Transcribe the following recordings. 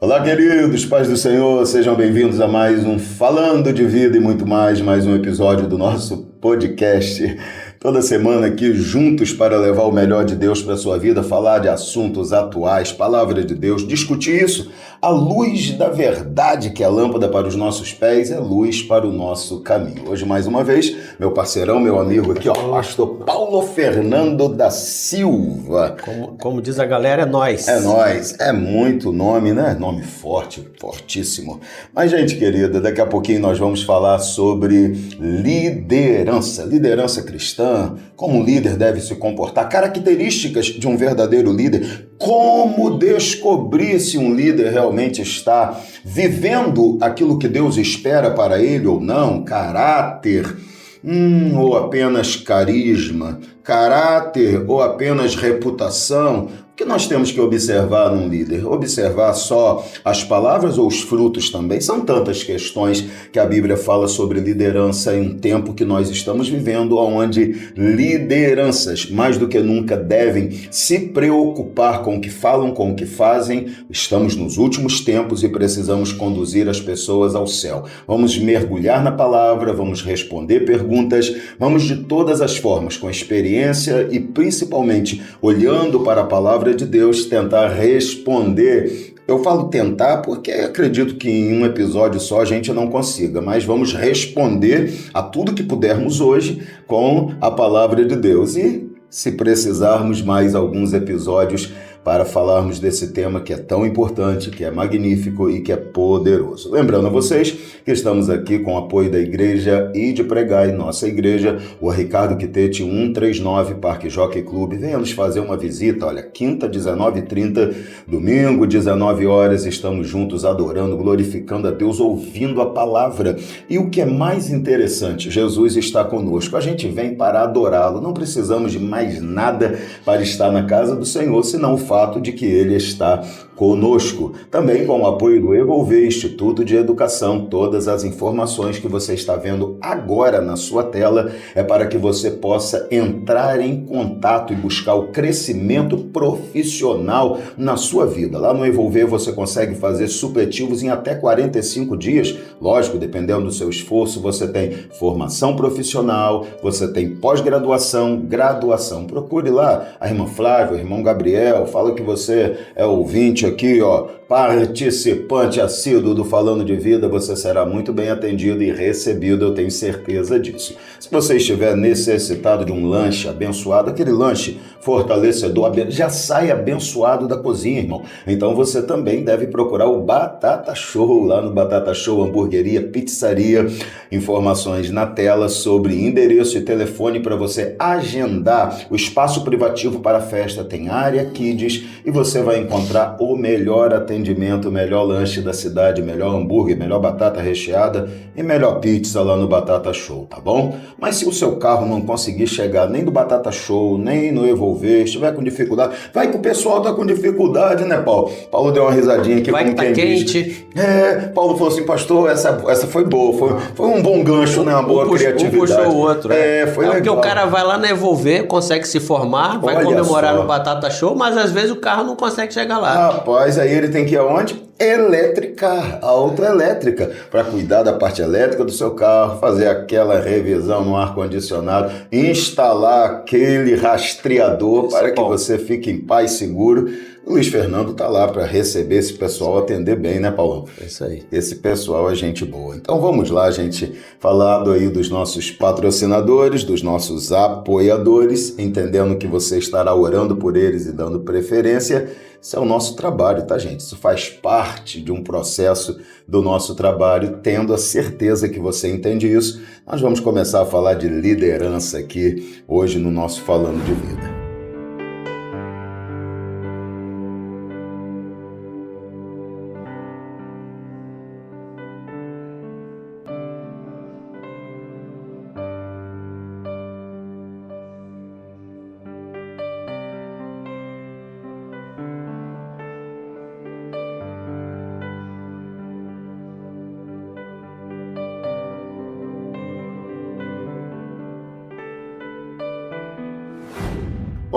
Olá, queridos, paz do Senhor, sejam bem-vindos a mais um Falando de Vida e muito mais um episódio do nosso podcast. Toda semana aqui juntos para levar o melhor de Deus para a sua vida, falar de assuntos atuais, palavra de Deus, discutir isso à luz da verdade, que é a lâmpada para os nossos pés, é luz para o nosso caminho. Hoje, mais uma vez, meu parceirão, meu amigo aqui, pastor Paulo Fernando da Silva. Como diz a galera, é nós. É nós, é muito nome, né? Nome forte, fortíssimo. Mas, gente querida, daqui a pouquinho nós vamos falar sobre liderança cristã, como um líder deve se comportar, características de um verdadeiro líder, como descobrir se um líder realmente está vivendo aquilo que Deus espera para ele ou não, caráter, ou apenas carisma, caráter ou apenas reputação. O que nós temos que observar num líder? Observar só as palavras ou os frutos também? São tantas questões que a Bíblia fala sobre liderança em um tempo que nós estamos vivendo, onde lideranças, mais do que nunca, devem se preocupar com o que falam, com o que fazem. Estamos nos últimos tempos e precisamos conduzir as pessoas ao céu. Vamos mergulhar na palavra, vamos responder perguntas, vamos de todas as formas, com experiência e principalmente olhando para a palavra de Deus, tentar responder. Eu falo tentar porque acredito que em um episódio só a gente não consiga, mas vamos responder a tudo que pudermos hoje com a palavra de Deus. E se precisarmos mais alguns episódios para falarmos desse tema que é tão importante, que é magnífico e que é poderoso. Lembrando a vocês que estamos aqui com o apoio da Igreja e de Pregai, nossa igreja, o Ricardo Quitete 139, Parque Jockey Clube. Venha nos fazer uma visita, olha, quinta, 19h30, domingo, 19 horas, estamos juntos adorando, glorificando a Deus, ouvindo a palavra. E o que é mais interessante, Jesus está conosco, a gente vem para adorá-lo, não precisamos de mais nada para estar na casa do Senhor, senão o fato de que ele está conosco. Também com o apoio do Evolver, Instituto de Educação. Todas as informações que você está vendo agora na sua tela é para que você possa entrar em contato e buscar o crescimento profissional na sua vida. Lá no Evolver você consegue fazer supletivos em até 45 dias. Lógico, dependendo do seu esforço, você tem formação profissional, você tem pós-graduação, graduação. Procure lá a irmã Flávia, o irmão Gabriel, fala que você é ouvinte aqui, participante assíduo do Falando de Vida, você será muito bem atendido e recebido, eu tenho certeza disso. Se você estiver necessitado de um lanche abençoado, aquele lanche fortalecedor, já sai abençoado da cozinha, irmão. Então você também deve procurar o Batata Show, lá no Batata Show, hamburgueria, pizzaria, informações na tela sobre endereço e telefone para você agendar o espaço privativo para a festa, tem área Kids e você vai encontrar o melhor atendimento, o melhor lanche da cidade, melhor hambúrguer, melhor batata recheada e melhor pizza lá no Batata Show, tá bom? Mas se o seu carro não conseguir chegar nem do Batata Show, nem no Evolver, estiver com dificuldade, vai que o pessoal tá com dificuldade, né, Paulo? Paulo deu uma risadinha aqui. Vai como que tá quem quente. diz. Paulo falou assim, pastor, essa foi boa, foi um bom gancho, né, uma boa criatividade. Um puxou o outro, foi legal. Porque o cara vai lá na Evolver, consegue se formar, vai Olha comemorar só. no Batata Show, mas às vezes o carro não consegue chegar lá. Rapaz, aí ele tem que ir aonde? Elétrica, autoelétrica, para cuidar da parte elétrica do seu carro, fazer aquela revisão no ar-condicionado, instalar aquele rastreador para que você fique em paz e seguro. O Luiz Fernando está lá para receber esse pessoal, atender bem, né, Paulo? É isso aí. Esse pessoal é gente boa. Então vamos lá, gente, falando aí dos nossos patrocinadores, dos nossos apoiadores, entendendo que você estará orando por eles e dando preferência. Isso é o nosso trabalho, tá, gente? Isso faz parte de um processo do nosso trabalho, tendo a certeza que você entende isso. Nós vamos começar a falar de liderança aqui hoje no nosso Falando de Vida.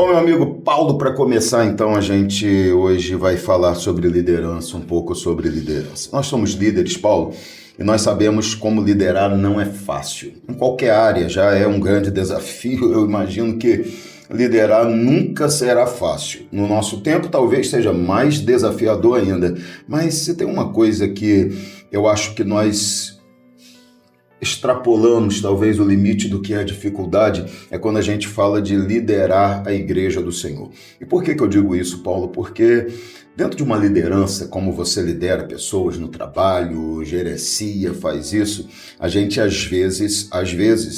Bom, meu amigo Paulo, para começar, então, a gente hoje vai falar sobre liderança, um pouco sobre liderança. Nós somos líderes, Paulo, e nós sabemos como liderar não é fácil. Em qualquer área já é um grande desafio. Eu imagino que liderar nunca será fácil. No nosso tempo, talvez seja mais desafiador ainda. Mas se tem uma coisa que eu acho que nós extrapolamos talvez o limite do que é a dificuldade, é quando a gente fala de liderar a igreja do Senhor. E por que eu digo isso, Paulo? Porque dentro de uma liderança, como você lidera pessoas no trabalho, gerencia, faz isso, a gente às vezes,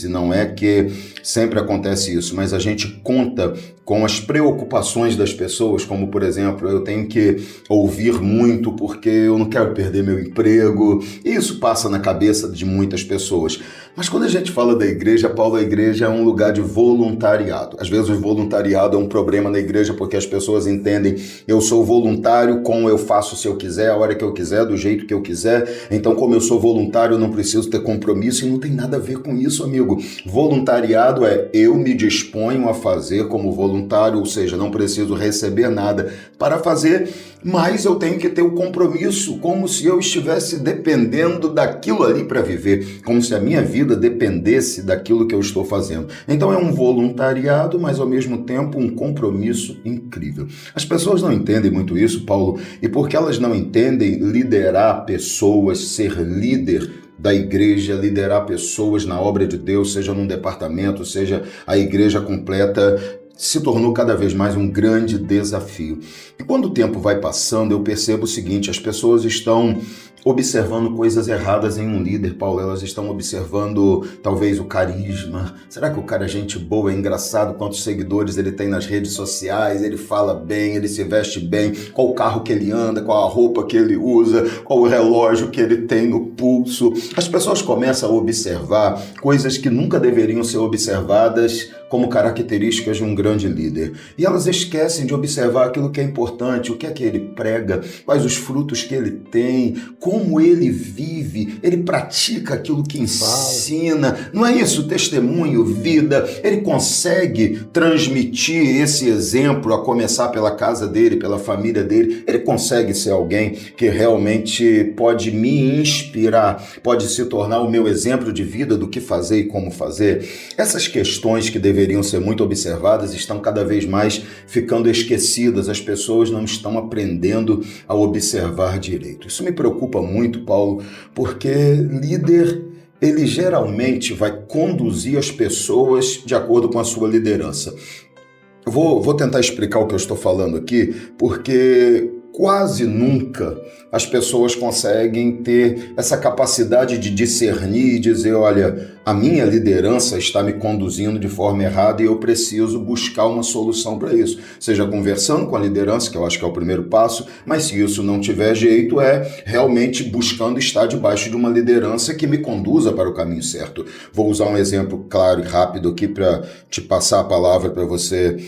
e não é que sempre acontece isso, mas a gente conta com as preocupações das pessoas, como por exemplo, eu tenho que ouvir muito porque eu não quero perder meu emprego, e isso passa na cabeça de muitas pessoas. Mas quando a gente fala da igreja, Paulo, a igreja é um lugar de voluntariado. Às vezes o voluntariado é um problema na igreja porque as pessoas entendem, eu sou voluntário, como eu faço se eu quiser, a hora que eu quiser, do jeito que eu quiser, então como eu sou voluntário eu não preciso ter compromisso, e não tem nada a ver com isso, amigo. Voluntariado é eu me disponho a fazer como voluntário, ou seja, não preciso receber nada para fazer, mas eu tenho que ter o compromisso, como se eu estivesse dependendo daquilo ali para viver, como se a minha vida dependesse daquilo que eu estou fazendo. Então é um voluntariado, mas ao mesmo tempo um compromisso incrível. As pessoas não entendem muito isso, Paulo, e porque elas não entendem, liderar pessoas, ser líder da igreja, liderar pessoas na obra de Deus, seja num departamento, seja a igreja completa, se tornou cada vez mais um grande desafio. E quando o tempo vai passando, eu percebo o seguinte, as pessoas estão observando coisas erradas em um líder, Paulo. Elas estão observando talvez o carisma. Será que o cara é gente boa, é engraçado? Quantos seguidores ele tem nas redes sociais? Ele fala bem, ele se veste bem? Qual o carro que ele anda? Qual a roupa que ele usa? Qual o relógio que ele tem no pulso? As pessoas começam a observar coisas que nunca deveriam ser observadas como características de um grande líder. E elas esquecem de observar aquilo que é importante, o que é que ele prega, quais os frutos que ele tem, como ele vive, ele pratica aquilo que ensina. Não é isso? Testemunho, vida. Ele consegue transmitir esse exemplo, a começar pela casa dele, pela família dele. Ele consegue ser alguém que realmente pode me inspirar, pode se tornar o meu exemplo de vida do que fazer e como fazer. Essas questões que deveriam ser muito observadas estão cada vez mais ficando esquecidas. As pessoas não estão aprendendo a observar direito. Isso me preocupa muito, Paulo, porque líder, ele geralmente vai conduzir as pessoas de acordo com a sua liderança. Eu vou tentar explicar o que eu estou falando aqui, porque quase nunca as pessoas conseguem ter essa capacidade de discernir e dizer, olha, a minha liderança está me conduzindo de forma errada e eu preciso buscar uma solução para isso. Seja conversando com a liderança, que eu acho que é o primeiro passo, mas se isso não tiver jeito, é realmente buscando estar debaixo de uma liderança que me conduza para o caminho certo. Vou usar um exemplo claro e rápido aqui para te passar a palavra para você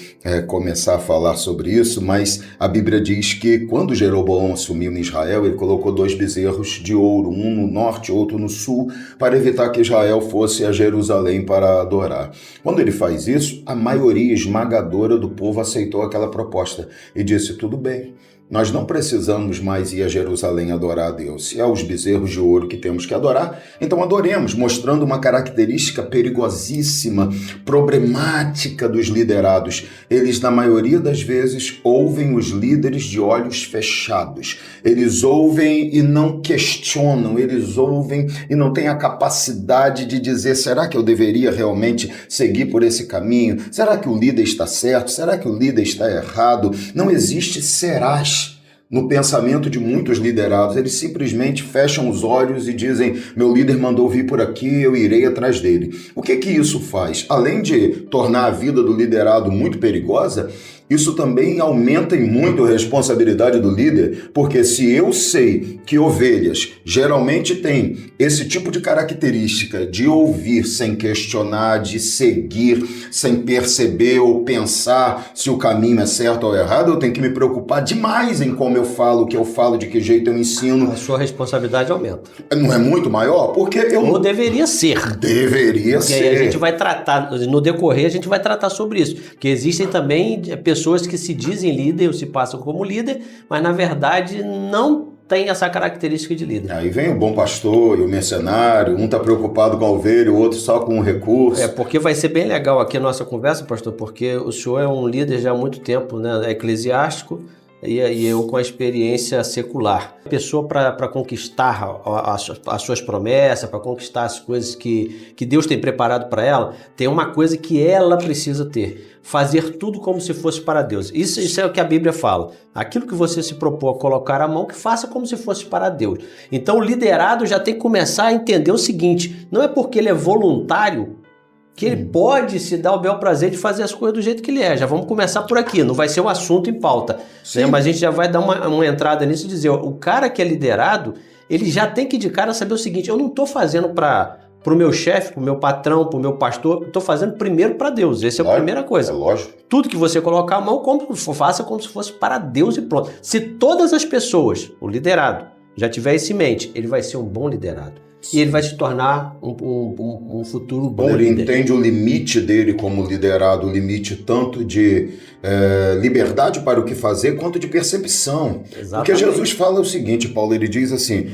começar a falar sobre isso, mas a Bíblia diz que quando Jeroboão assumiu em Israel, ele colocou 2 bezerros de ouro, um no norte, outro no sul, para evitar que Israel fosse a Jerusalém para adorar. Quando ele faz isso, a maioria esmagadora do povo aceitou aquela proposta e disse, tudo bem, nós não precisamos mais ir a Jerusalém adorar a Deus. Se é os bezerros de ouro que temos que adorar, então adoremos, mostrando uma característica perigosíssima, problemática dos liderados. Eles, na maioria das vezes, ouvem os líderes de olhos fechados. Eles ouvem e não questionam, eles ouvem e não têm a capacidade de dizer, será que eu deveria realmente seguir por esse caminho? Será que o líder está certo? Será que o líder está errado? Não existe serás no pensamento de muitos liderados. Eles simplesmente fecham os olhos e dizem, meu líder mandou vir por aqui, eu irei atrás dele. O que isso faz? Além de tornar a vida do liderado muito perigosa, isso também aumenta em muito a responsabilidade do líder, porque se eu sei que ovelhas geralmente têm esse tipo de característica de ouvir sem questionar, de seguir sem perceber ou pensar se o caminho é certo ou errado, eu tenho que me preocupar demais em como eu falo, o que eu falo, de que jeito eu ensino. A sua responsabilidade aumenta. Não é muito maior? Porque eu... Ou deveria ser. Deveria Porque ser. aí a gente vai tratar, no decorrer a gente vai tratar sobre isso. Porque existem também pessoas que se dizem líder ou se passam como líder, mas na verdade não tem essa característica de líder. Aí vem o bom pastor e o mercenário, um está preocupado com a ovelha, o outro só com o recurso. Porque vai ser bem legal aqui a nossa conversa, pastor, porque o senhor é um líder já há muito tempo, né? É eclesiástico, e eu com a experiência secular. A pessoa para conquistar as suas promessas, para conquistar as coisas que Deus tem preparado para ela, tem uma coisa que ela precisa ter: fazer tudo como se fosse para Deus. Isso é o que a Bíblia fala. Aquilo que você se propôs a colocar a mão, que faça como se fosse para Deus. Então o liderado já tem que começar a entender o seguinte: não é porque ele é voluntário que ele pode se dar o bel prazer de fazer as coisas do jeito que ele é. Já vamos começar por aqui, não vai ser um assunto em pauta, né? Mas a gente já vai dar uma entrada nisso e dizer, ó, o cara que é liderado, ele já tem que de cara saber o seguinte: eu não estou fazendo para o meu chefe, para o meu patrão, para o meu pastor, estou fazendo primeiro para Deus. Essa é a primeira coisa. É lógico. Tudo que você colocar a mão, faça como se fosse para Deus e pronto. Se todas as pessoas, o liderado, já tiver isso em mente, ele vai ser um bom liderado. E ele vai se tornar um futuro bom líder. Ele entende o limite dele como liderado, o limite tanto de liberdade para o que fazer, quanto de percepção. Exatamente. Porque Jesus fala o seguinte, Paulo, ele diz assim: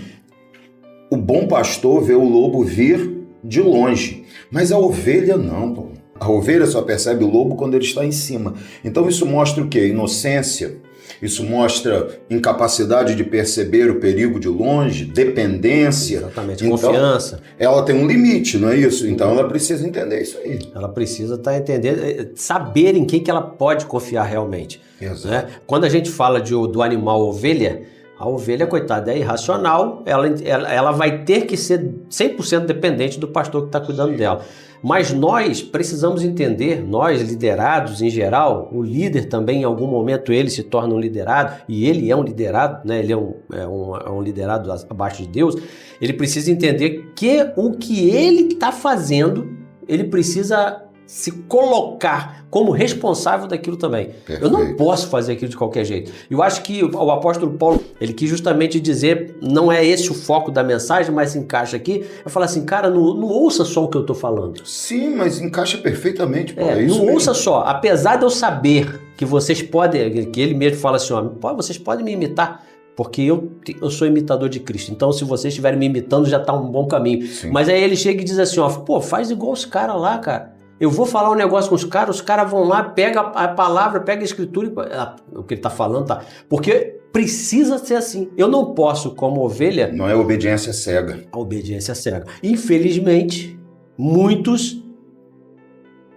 o bom pastor vê o lobo vir de longe, mas a ovelha não, Paulo. A ovelha só percebe o lobo quando ele está em cima. Então isso mostra o quê? Inocência. Isso mostra incapacidade de perceber o perigo de longe, dependência. Exatamente, então, confiança. Ela tem um limite, não é isso? Então ela precisa entender isso aí. Ela precisa estar entendendo, saber em quem que ela pode confiar realmente. Exato. Né? Quando a gente fala do animal ovelha, a ovelha, coitada, é irracional, ela vai ter que ser 100% dependente do pastor que está cuidando dela. Mas nós precisamos entender, nós liderados em geral, o líder também em algum momento ele se torna um liderado, e ele é um liderado, né? Ele é um liderado abaixo de Deus. Ele precisa entender que o que ele está fazendo, ele precisa se colocar como responsável daquilo também. Perfeito. Eu não posso fazer aquilo de qualquer jeito. Eu acho que o apóstolo Paulo, ele quis justamente dizer, não é esse o foco da mensagem, mas se encaixa aqui, eu falo assim, cara, não ouça só o que eu estou falando. Sim, mas encaixa perfeitamente. Paulo. É isso não mesmo. ouça só, apesar de eu saber que vocês podem, que ele mesmo fala assim, ó, vocês podem me imitar, porque eu sou imitador de Cristo. Então, se vocês estiverem me imitando, já está um bom caminho. Sim. Mas aí ele chega e diz assim, ó, pô, faz igual os caras lá, cara. Eu vou falar um negócio com os caras vão lá, pega a palavra, pega a escritura, o que ele está falando, tá? Porque precisa ser assim. Eu não posso, como ovelha... Não é obediência cega. A obediência cega. Infelizmente, muitos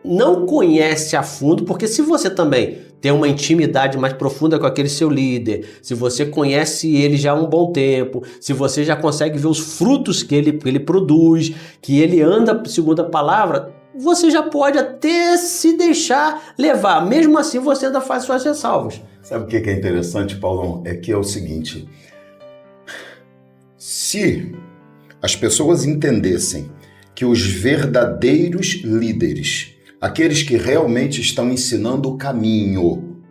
não conhecem a fundo, porque se você também tem uma intimidade mais profunda com aquele seu líder, se você conhece ele já há um bom tempo, se você já consegue ver os frutos que ele produz, que ele anda segundo a palavra... você já pode até se deixar levar. Mesmo assim, você ainda faz suas ressalvas. Sabe o que é interessante, Paulão? É que é o seguinte. Se as pessoas entendessem que os verdadeiros líderes, aqueles que realmente estão ensinando o caminho,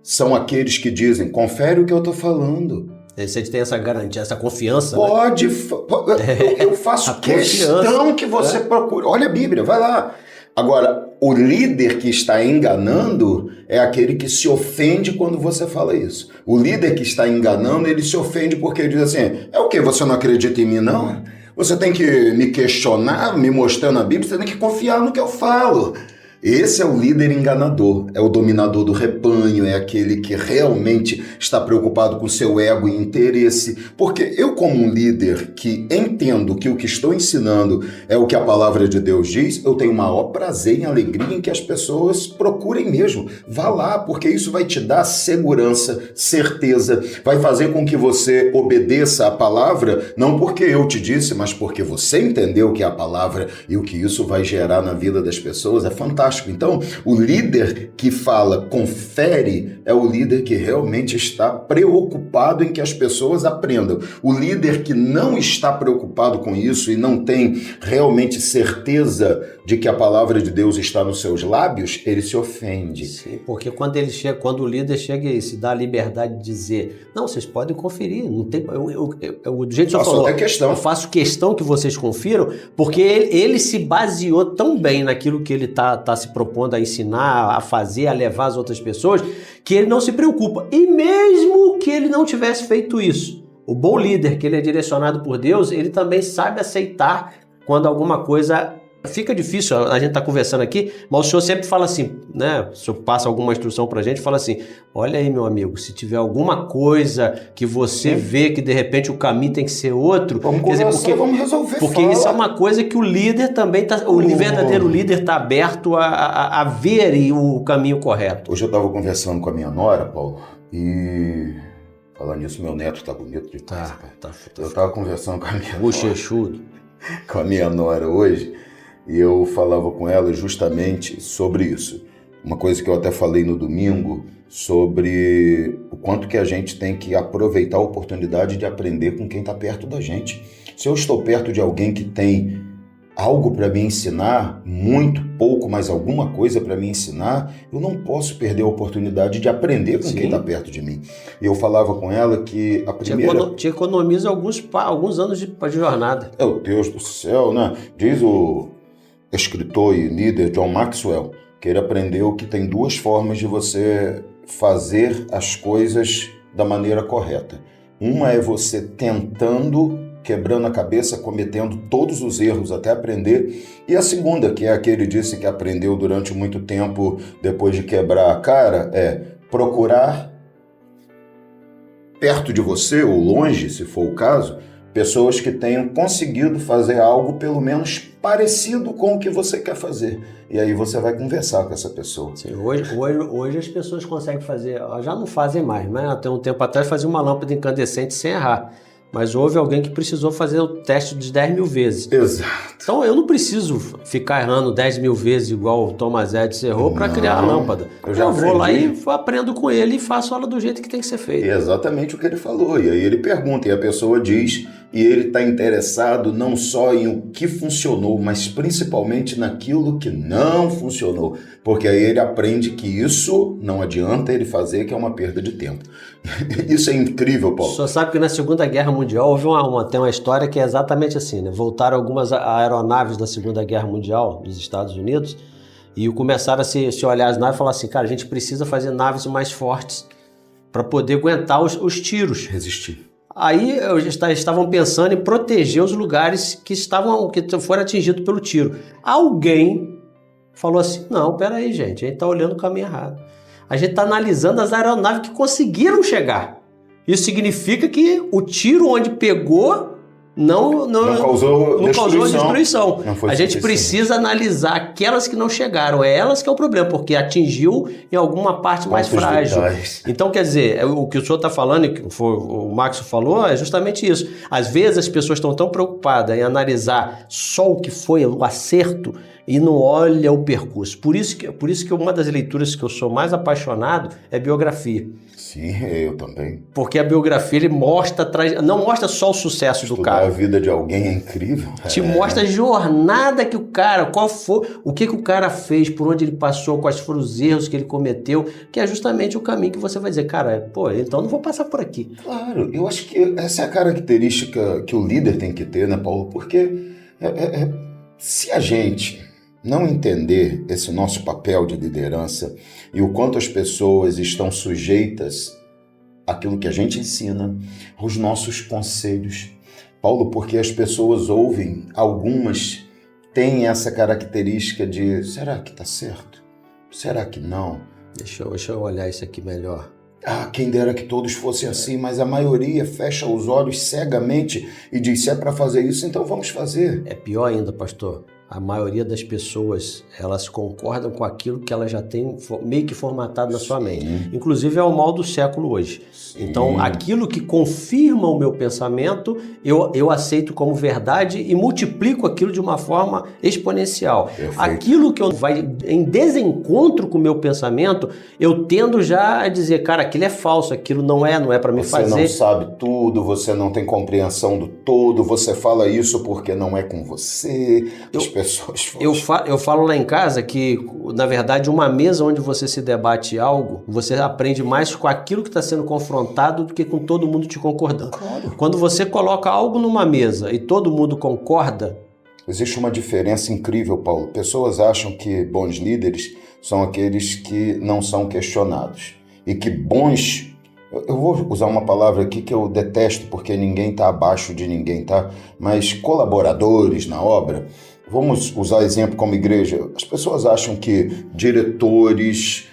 são aqueles que dizem, confere o que eu estou falando. Você tem essa garantia, essa confiança? Pode. Eu faço questão que você procure. Olha a Bíblia, vai lá. Agora, o líder que está enganando é aquele que se ofende quando você fala isso. O líder que está enganando, ele se ofende porque ele diz assim, é o quê? Você não acredita em mim, não? Você tem que me questionar, me mostrar na Bíblia, você tem que confiar no que eu falo. Esse é o líder enganador, é o dominador do rebanho, é aquele que realmente está preocupado com seu ego e interesse. Porque eu, como um líder que entendo que o que estou ensinando é o que a palavra de Deus diz, eu tenho o maior prazer e alegria em que as pessoas procurem mesmo. Vá lá, porque isso vai te dar segurança, certeza, vai fazer com que você obedeça a palavra, não porque eu te disse, mas porque você entendeu que é a palavra e o que isso vai gerar na vida das pessoas. É fantástico. fantástico. Então, o líder que fala, confere, é o líder que realmente está preocupado em que as pessoas aprendam. O líder que não está preocupado com isso e não tem realmente certeza de que a palavra de Deus está nos seus lábios, ele se ofende. Sim, porque quando o líder chega e se dá a liberdade de dizer, não, vocês podem conferir, não tem, do jeito que o senhor falou, eu faço questão que vocês confiram, porque ele se baseou tão bem naquilo que ele está se propondo a ensinar, a fazer, a levar as outras pessoas, que ele não se preocupa. E mesmo que ele não tivesse feito isso, o bom líder, que ele é direcionado por Deus, ele também sabe aceitar quando alguma coisa fica difícil. A gente está conversando aqui, mas o senhor sempre fala assim, né? O senhor passa alguma instrução para a gente, fala assim, olha aí, meu amigo, se tiver alguma coisa que você vê que de repente o caminho tem que ser outro, vamos conversar, vamos resolver. Porque isso é uma coisa que o líder também o verdadeiro líder está aberto a ver o caminho correto. Hoje eu estava conversando com a minha nora, Paulo, e falando nisso, meu neto está bonito de casa. Eu estava conversando com a minha bochechudo, com a minha nora hoje, e eu falava com ela justamente sobre isso. Uma coisa que eu até falei no domingo, sobre o quanto que a gente tem que aproveitar a oportunidade de aprender com quem está perto da gente. Se eu estou perto de alguém que tem algo para me ensinar, muito pouco, mas alguma coisa para me ensinar, eu não posso perder a oportunidade de aprender com quem está perto de mim. E eu falava com ela que a primeira... Te economiza alguns anos de jornada. Meu Deus do céu, né? Diz o escritor e líder John Maxwell que ele aprendeu que tem duas formas de você fazer as coisas da maneira correta. Uma é você tentando, quebrando a cabeça, cometendo todos os erros até aprender. E a segunda, que é a que ele disse que aprendeu durante muito tempo depois de quebrar a cara, é procurar perto de você, ou longe, se for o caso, pessoas que tenham conseguido fazer algo pelo menos parecido com o que você quer fazer. E aí você vai conversar com essa pessoa. Sim, hoje as pessoas conseguem fazer, já não fazem mais, né? Até um tempo atrás fazia uma lâmpada incandescente sem errar. Mas houve alguém que precisou fazer o teste de 10 mil vezes. Exato. Então eu não preciso ficar errando 10 mil vezes igual o Thomas Edison errou para criar a lâmpada. Eu vou lá e aprendo com ele e faço ela do jeito que tem que ser feito. É exatamente o que ele falou. E aí ele pergunta, e a pessoa diz, e ele está interessado não só em o que funcionou, mas principalmente naquilo que não funcionou. Porque aí ele aprende que isso não adianta ele fazer, que é uma perda de tempo. Isso é incrível, Paulo. O senhor sabe que na Segunda Guerra Mundial houve tem uma história que é exatamente assim, né? Voltaram algumas aeronaves da Segunda Guerra Mundial dos Estados Unidos e começaram a se olhar as naves e falar assim, cara, a gente precisa fazer naves mais fortes para poder aguentar os tiros. Resistir. Aí estavam pensando em proteger os lugares que foram atingidos pelo tiro. Alguém falou assim, não, peraí, gente, a gente está olhando o caminho errado. A gente está analisando as aeronaves que conseguiram chegar. Isso significa que o tiro onde pegou não causou destruição. A gente precisa analisar aquelas que não chegaram. É elas que é o problema, porque atingiu em alguma parte mais frágil. Então, quer dizer, o que o senhor está falando, e que o Max falou, é justamente isso. Às vezes as pessoas estão tão preocupadas em analisar só o que foi o acerto e não olha o percurso. Por isso que uma das leituras que eu sou mais apaixonado é biografia. Sim, eu também. Porque a biografia ele não mostra só o sucesso do cara. A vida de alguém é incrível. Te mostra a jornada que o cara, o que o cara fez, por onde ele passou, quais foram os erros que ele cometeu, que é justamente o caminho que você vai dizer, cara, então não vou passar por aqui. Claro, eu acho que essa é a característica que o líder tem que ter, né, Paulo? Porque se a gente não entender esse nosso papel de liderança e o quanto as pessoas estão sujeitas àquilo que a gente ensina, aos nossos conselhos. Paulo, porque as pessoas ouvem, algumas têm essa característica de, será que está certo? Será que não? Deixa eu olhar isso aqui melhor. Quem dera que todos fossem assim, mas a maioria fecha os olhos cegamente e diz, se é para fazer isso, então vamos fazer. É pior ainda, pastor. a maioria das pessoas, elas concordam com aquilo que elas já têm meio que formatado na sua mente. Inclusive é o mal do século hoje. Então, aquilo que confirma o meu pensamento, eu aceito como verdade e multiplico aquilo de uma forma exponencial. Perfeito. Aquilo que vai em desencontro com o meu pensamento, eu tendo já a dizer, cara, aquilo é falso, aquilo não é para me fazer. Você não sabe tudo, você não tem compreensão do todo, você fala isso porque não é com você. As pessoas eu falo lá em casa que, na verdade, uma mesa onde você se debate algo, você aprende mais com aquilo que está sendo confrontado do que com todo mundo te concordando. Claro. Quando você coloca algo numa mesa e todo mundo concorda... Existe uma diferença incrível, Paulo. Pessoas acham que bons líderes são aqueles que não são questionados. E que bons... Eu vou usar uma palavra aqui que eu detesto, porque ninguém está abaixo de ninguém, tá? Mas colaboradores na obra... Vamos usar exemplo como igreja. As pessoas acham que diretores,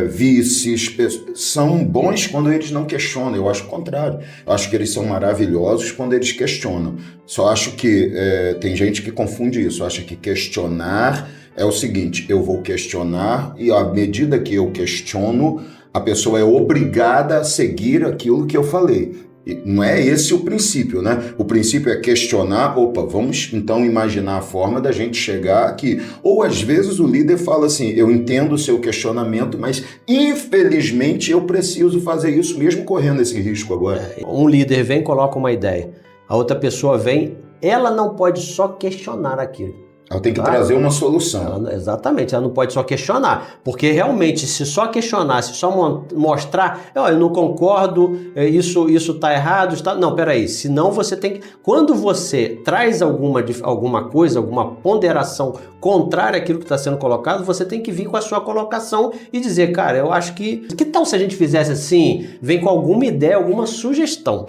vices, são bons quando eles não questionam. Eu acho o contrário. Eu acho que eles são maravilhosos quando eles questionam. Só acho que tem gente que confunde isso. Acha que questionar é o seguinte, eu vou questionar e à medida que eu questiono, a pessoa é obrigada a seguir aquilo que eu falei. E não é esse o princípio, né? O princípio é questionar, vamos então imaginar a forma da gente chegar aqui. Ou às vezes o líder fala assim, eu entendo o seu questionamento, mas infelizmente eu preciso fazer isso mesmo correndo esse risco agora. Um líder vem e coloca uma ideia, a outra pessoa vem, ela não pode só questionar aquilo. Ela tem que trazer uma solução. Exatamente, ela não pode só questionar, porque realmente se só questionar, se só mostrar, eu não concordo, isso está errado, não, peraí, senão você tem que, quando você traz alguma coisa, alguma ponderação contrária àquilo que está sendo colocado, você tem que vir com a sua colocação e dizer, cara, eu acho que tal se a gente fizesse assim, vem com alguma ideia, alguma sugestão.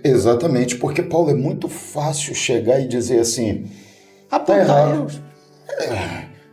Exatamente, porque Paulo, é muito fácil chegar e dizer assim, tá errado.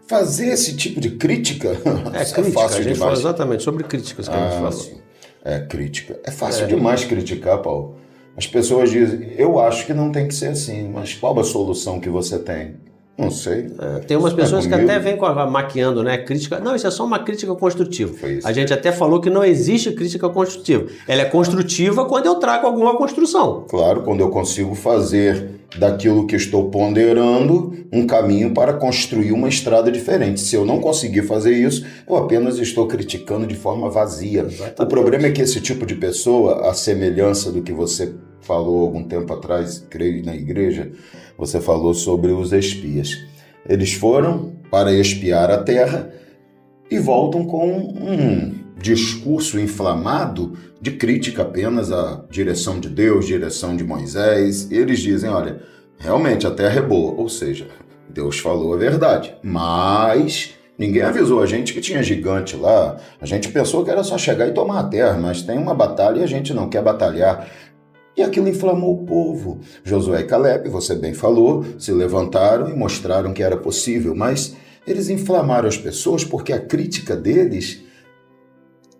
Fazer esse tipo de crítica crítica, é fácil a gente demais. Fala exatamente sobre críticas que a gente falou. Crítica. É fácil demais criticar, Paulo. As pessoas dizem, eu acho que não tem que ser assim, mas qual a solução que você tem? Não sei. Tem umas pessoas que até vêm maquiando, né? Crítica. Não, isso é só uma crítica construtiva. A gente até falou que não existe crítica construtiva. Ela é construtiva quando eu trago alguma construção. Claro, quando eu consigo fazer daquilo que estou ponderando um caminho para construir uma estrada diferente. Se eu não conseguir fazer isso, eu apenas estou criticando de forma vazia. Exatamente. O problema é que esse tipo de pessoa, a semelhança do que você falou algum tempo atrás, creio, na igreja, você falou sobre os espias. Eles foram para espiar a terra e voltam com um discurso inflamado de crítica apenas à direção de Deus, direção de Moisés. E eles dizem, olha, realmente a terra é boa, ou seja, Deus falou a verdade, mas ninguém avisou a gente que tinha gigante lá. A gente pensou que era só chegar e tomar a terra, mas tem uma batalha e a gente não quer batalhar. E aquilo inflamou o povo. Josué e Caleb, você bem falou, se levantaram e mostraram que era possível, mas eles inflamaram as pessoas porque a crítica deles,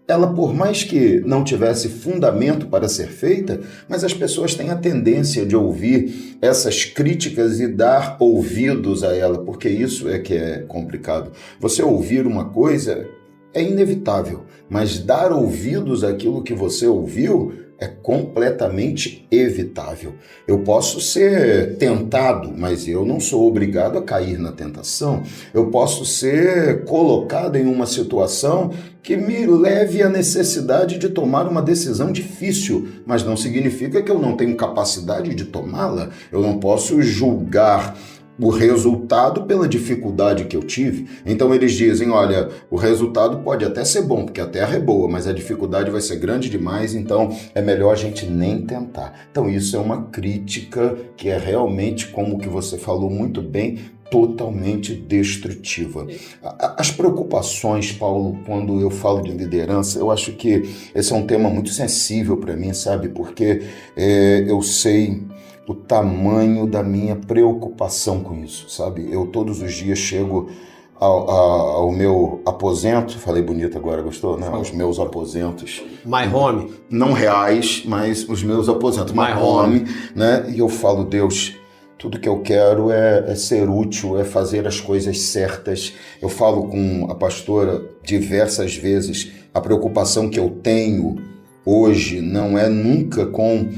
ela por mais que não tivesse fundamento para ser feita, mas as pessoas têm a tendência de ouvir essas críticas e dar ouvidos a ela, porque isso é que é complicado. Você ouvir uma coisa é inevitável, mas dar ouvidos àquilo que você ouviu é completamente evitável. Eu posso ser tentado, mas eu não sou obrigado a cair na tentação. Eu posso ser colocado em uma situação que me leve à necessidade de tomar uma decisão difícil, mas não significa que eu não tenho capacidade de tomá-la. Eu não posso julgar o resultado pela dificuldade que eu tive. Então eles dizem, olha, o resultado pode até ser bom, porque a terra é boa, mas a dificuldade vai ser grande demais, então é melhor a gente nem tentar. Então isso é uma crítica que é realmente, como que você falou muito bem, totalmente destrutiva. As preocupações, Paulo, quando eu falo de liderança, eu acho que esse é um tema muito sensível para mim, sabe? Porque eu sei o tamanho da minha preocupação com isso, sabe? Eu todos os dias chego ao meu aposento, falei bonito agora, gostou, né? Os meus aposentos. My home. Não reais, mas os meus aposentos. My home, né? E eu falo, Deus, Tudo que eu quero é ser útil, é fazer as coisas certas. Eu falo com a pastora diversas vezes, a preocupação que eu tenho hoje não é nunca com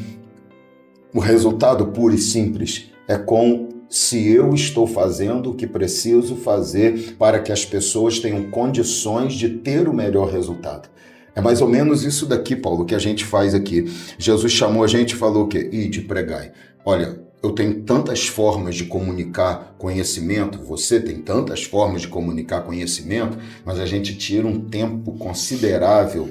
o resultado puro e simples, é com se eu estou fazendo o que preciso fazer para que as pessoas tenham condições de ter o melhor resultado. É mais ou menos isso daqui, Paulo, que a gente faz aqui. Jesus chamou a gente e falou o quê? Ide, pregai. Olha, eu tenho tantas formas de comunicar conhecimento, você tem tantas formas de comunicar conhecimento, mas a gente tira um tempo considerável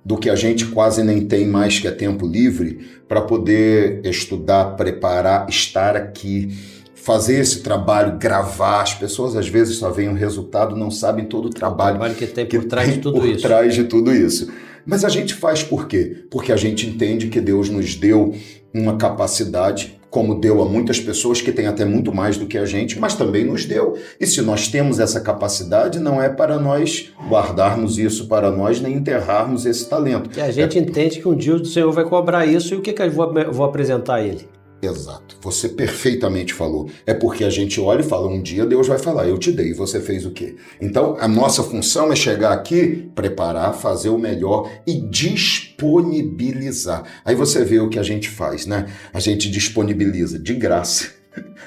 do que a gente quase nem tem mais, que é tempo livre, para poder estudar, preparar, estar aqui, fazer esse trabalho, gravar. As pessoas às vezes só veem o resultado, não sabem todo o trabalho que tem por trás de tudo isso. Por trás de tudo isso. Mas a gente faz por quê? Porque a gente entende que Deus nos deu uma capacidade, como deu a muitas pessoas que têm até muito mais do que a gente, mas também nos deu. E se nós temos essa capacidade, não é para nós guardarmos isso para nós, nem enterrarmos esse talento. Que a gente entende que um dia o Senhor vai cobrar isso e o que eu vou apresentar a Ele? Exato, você perfeitamente falou. É porque a gente olha e fala, um dia Deus vai falar, eu te dei, e você fez o quê? Então, a nossa função é chegar aqui, preparar, fazer o melhor e disponibilizar. Aí você vê o que a gente faz, né? A gente disponibiliza de graça,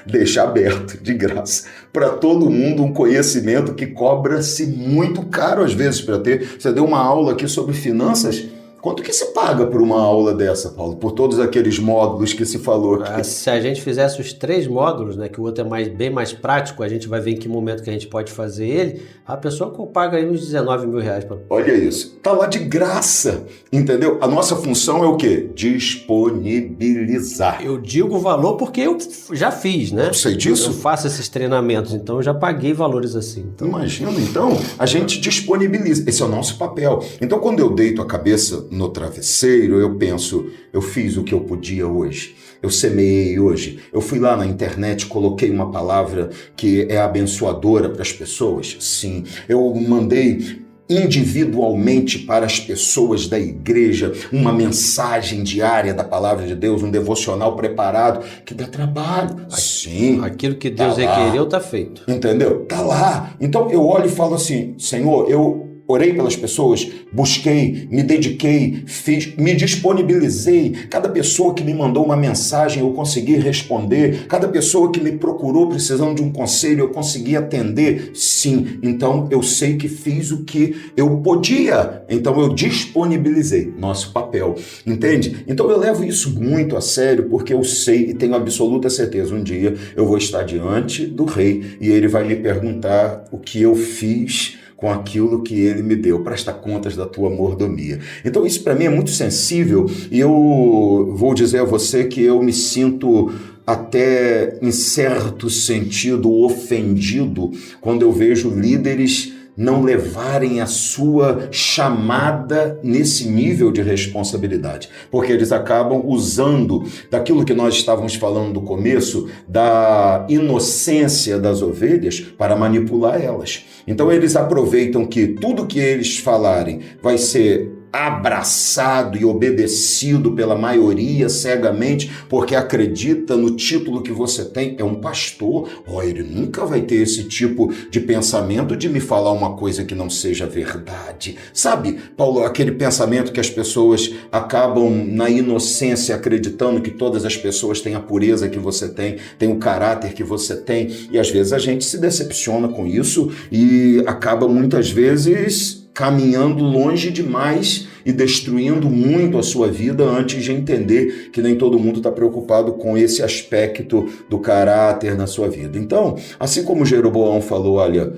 deixa aberto de graça para todo mundo um conhecimento que cobra-se muito caro às vezes para ter. Você deu uma aula aqui sobre finanças. Quanto que se paga por uma aula dessa, Paulo? Por todos aqueles módulos que se falou aqui? Se a gente fizesse os 3 módulos, né, que o outro é bem mais prático, a gente vai ver em que momento que a gente pode fazer ele, a pessoa paga aí uns 19 mil reais. Olha isso, tá lá de graça, entendeu? A nossa função é o quê? Disponibilizar. Eu digo o valor porque eu já fiz, né? Eu sei disso. Eu faço esses treinamentos, então eu já paguei valores assim. Então... Imagina, então, a gente disponibiliza. Esse é o nosso papel. Então, quando eu deito a cabeça no travesseiro, eu penso, eu fiz o que eu podia hoje, eu semeei hoje, eu fui lá na internet, coloquei uma palavra que é abençoadora para as pessoas, sim, eu mandei individualmente para as pessoas da igreja uma mensagem diária da palavra de Deus, um devocional preparado, que dá trabalho, sim. Aquilo que Deus requereu está feito. Entendeu? Tá lá. Então eu olho e falo assim, Senhor, eu orei pelas pessoas, busquei, me dediquei, fiz, me disponibilizei. Cada pessoa que me mandou uma mensagem, eu consegui responder. Cada pessoa que me procurou precisando de um conselho, eu consegui atender. Sim, então eu sei que fiz o que eu podia. Então eu disponibilizei nosso papel, entende? Então eu levo isso muito a sério, porque eu sei e tenho absoluta certeza, um dia eu vou estar diante do rei e ele vai me perguntar o que eu fiz com aquilo que ele me deu, presta contas da tua mordomia. Então isso para mim é muito sensível e eu vou dizer a você que eu me sinto até em certo sentido ofendido quando eu vejo líderes não levarem a sua chamada nesse nível de responsabilidade, porque eles acabam usando daquilo que nós estávamos falando no começo, da inocência das ovelhas para manipular elas. Então eles aproveitam que tudo que eles falarem vai ser abraçado e obedecido pela maioria cegamente, porque acredita no título que você tem, é um pastor, ele nunca vai ter esse tipo de pensamento de me falar uma coisa que não seja verdade. Sabe, Paulo, aquele pensamento que as pessoas acabam na inocência acreditando que todas as pessoas têm a pureza que você tem o caráter que você tem, e às vezes a gente se decepciona com isso e acaba muitas vezes caminhando longe demais e destruindo muito a sua vida antes de entender que nem todo mundo está preocupado com esse aspecto do caráter na sua vida. Então, assim como Jeroboão falou, olha,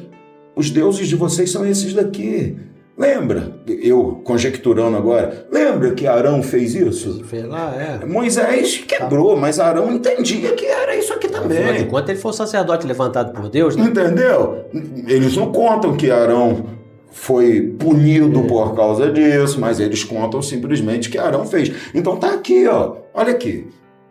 os deuses de vocês são esses daqui. Lembra, eu conjecturando agora, lembra que Arão fez isso? Fez lá, Moisés quebrou, mas Arão entendia que era isso aqui também. Enquanto ele for sacerdote levantado por Deus, né? Entendeu? Eles não contam que Arão foi punido por causa disso, mas eles contam simplesmente que Arão fez. Então tá aqui, ó, olha aqui.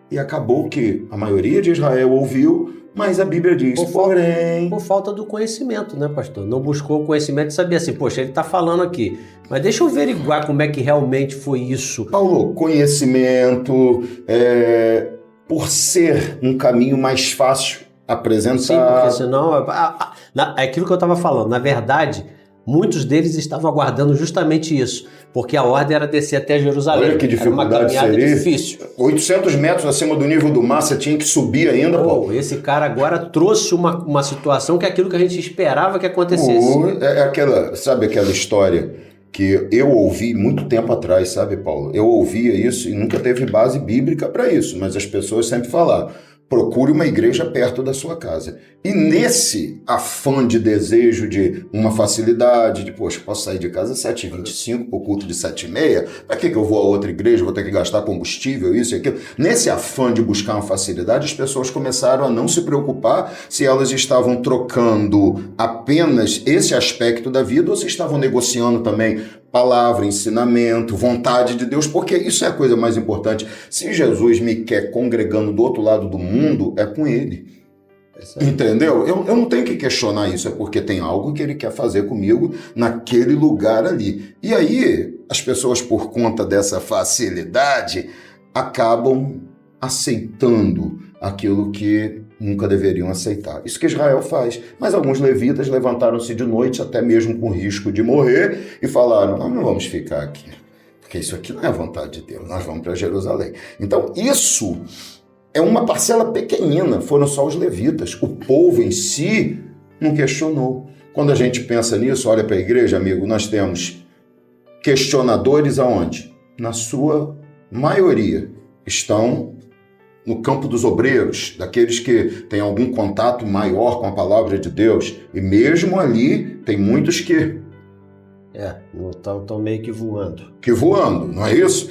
E acabou que a maioria de Israel ouviu, mas a Bíblia diz, porém... Por falta do conhecimento, né, pastor? Não buscou o conhecimento e sabia assim, poxa, ele está falando aqui, mas deixa eu averiguar como é que realmente foi isso. Paulo, conhecimento, por ser um caminho mais fácil apresentar. Sim, porque senão... É aquilo que eu estava falando. Na verdade, muitos deles estavam aguardando justamente isso, porque a ordem era descer até Jerusalém. Olha que dificuldade. Era uma caminhada seria difícil. 800 metros acima do nível do mar, você tinha que subir ainda, Paulo. Esse cara agora trouxe uma situação que é aquilo que a gente esperava que acontecesse. Sabe aquela história que eu ouvi muito tempo atrás, sabe, Paulo? Eu ouvia isso e nunca teve base bíblica para isso, mas as pessoas sempre falavam: procure uma igreja perto da sua casa. E nesse afã de desejo de uma facilidade, de, poxa, posso sair de casa às 7h25 para o culto de 7h30, para que eu vou a outra igreja, vou ter que gastar combustível, isso e aquilo. Nesse afã de buscar uma facilidade, as pessoas começaram a não se preocupar se elas estavam trocando apenas esse aspecto da vida ou se estavam negociando também palavra, ensinamento, vontade de Deus, porque isso é a coisa mais importante. Se Jesus me quer congregando do outro lado do mundo, é com Ele. Entendeu? Eu não tenho que questionar isso, é porque tem algo que Ele quer fazer comigo naquele lugar ali. E aí, as pessoas, por conta dessa facilidade, acabam aceitando aquilo que nunca deveriam aceitar. Isso que Israel faz. Mas alguns levitas levantaram-se de noite, até mesmo com risco de morrer, e falaram: nós não vamos ficar aqui, porque isso aqui não é a vontade de Deus, nós vamos para Jerusalém. Então isso é uma parcela pequenina, foram só os levitas. O povo em si não questionou. Quando a gente pensa nisso, olha para a igreja, amigo, nós temos questionadores aonde? Na sua maioria estão no campo dos obreiros, daqueles que têm algum contato maior com a palavra de Deus. E mesmo ali, tem muitos que... estão meio que voando. Não é isso?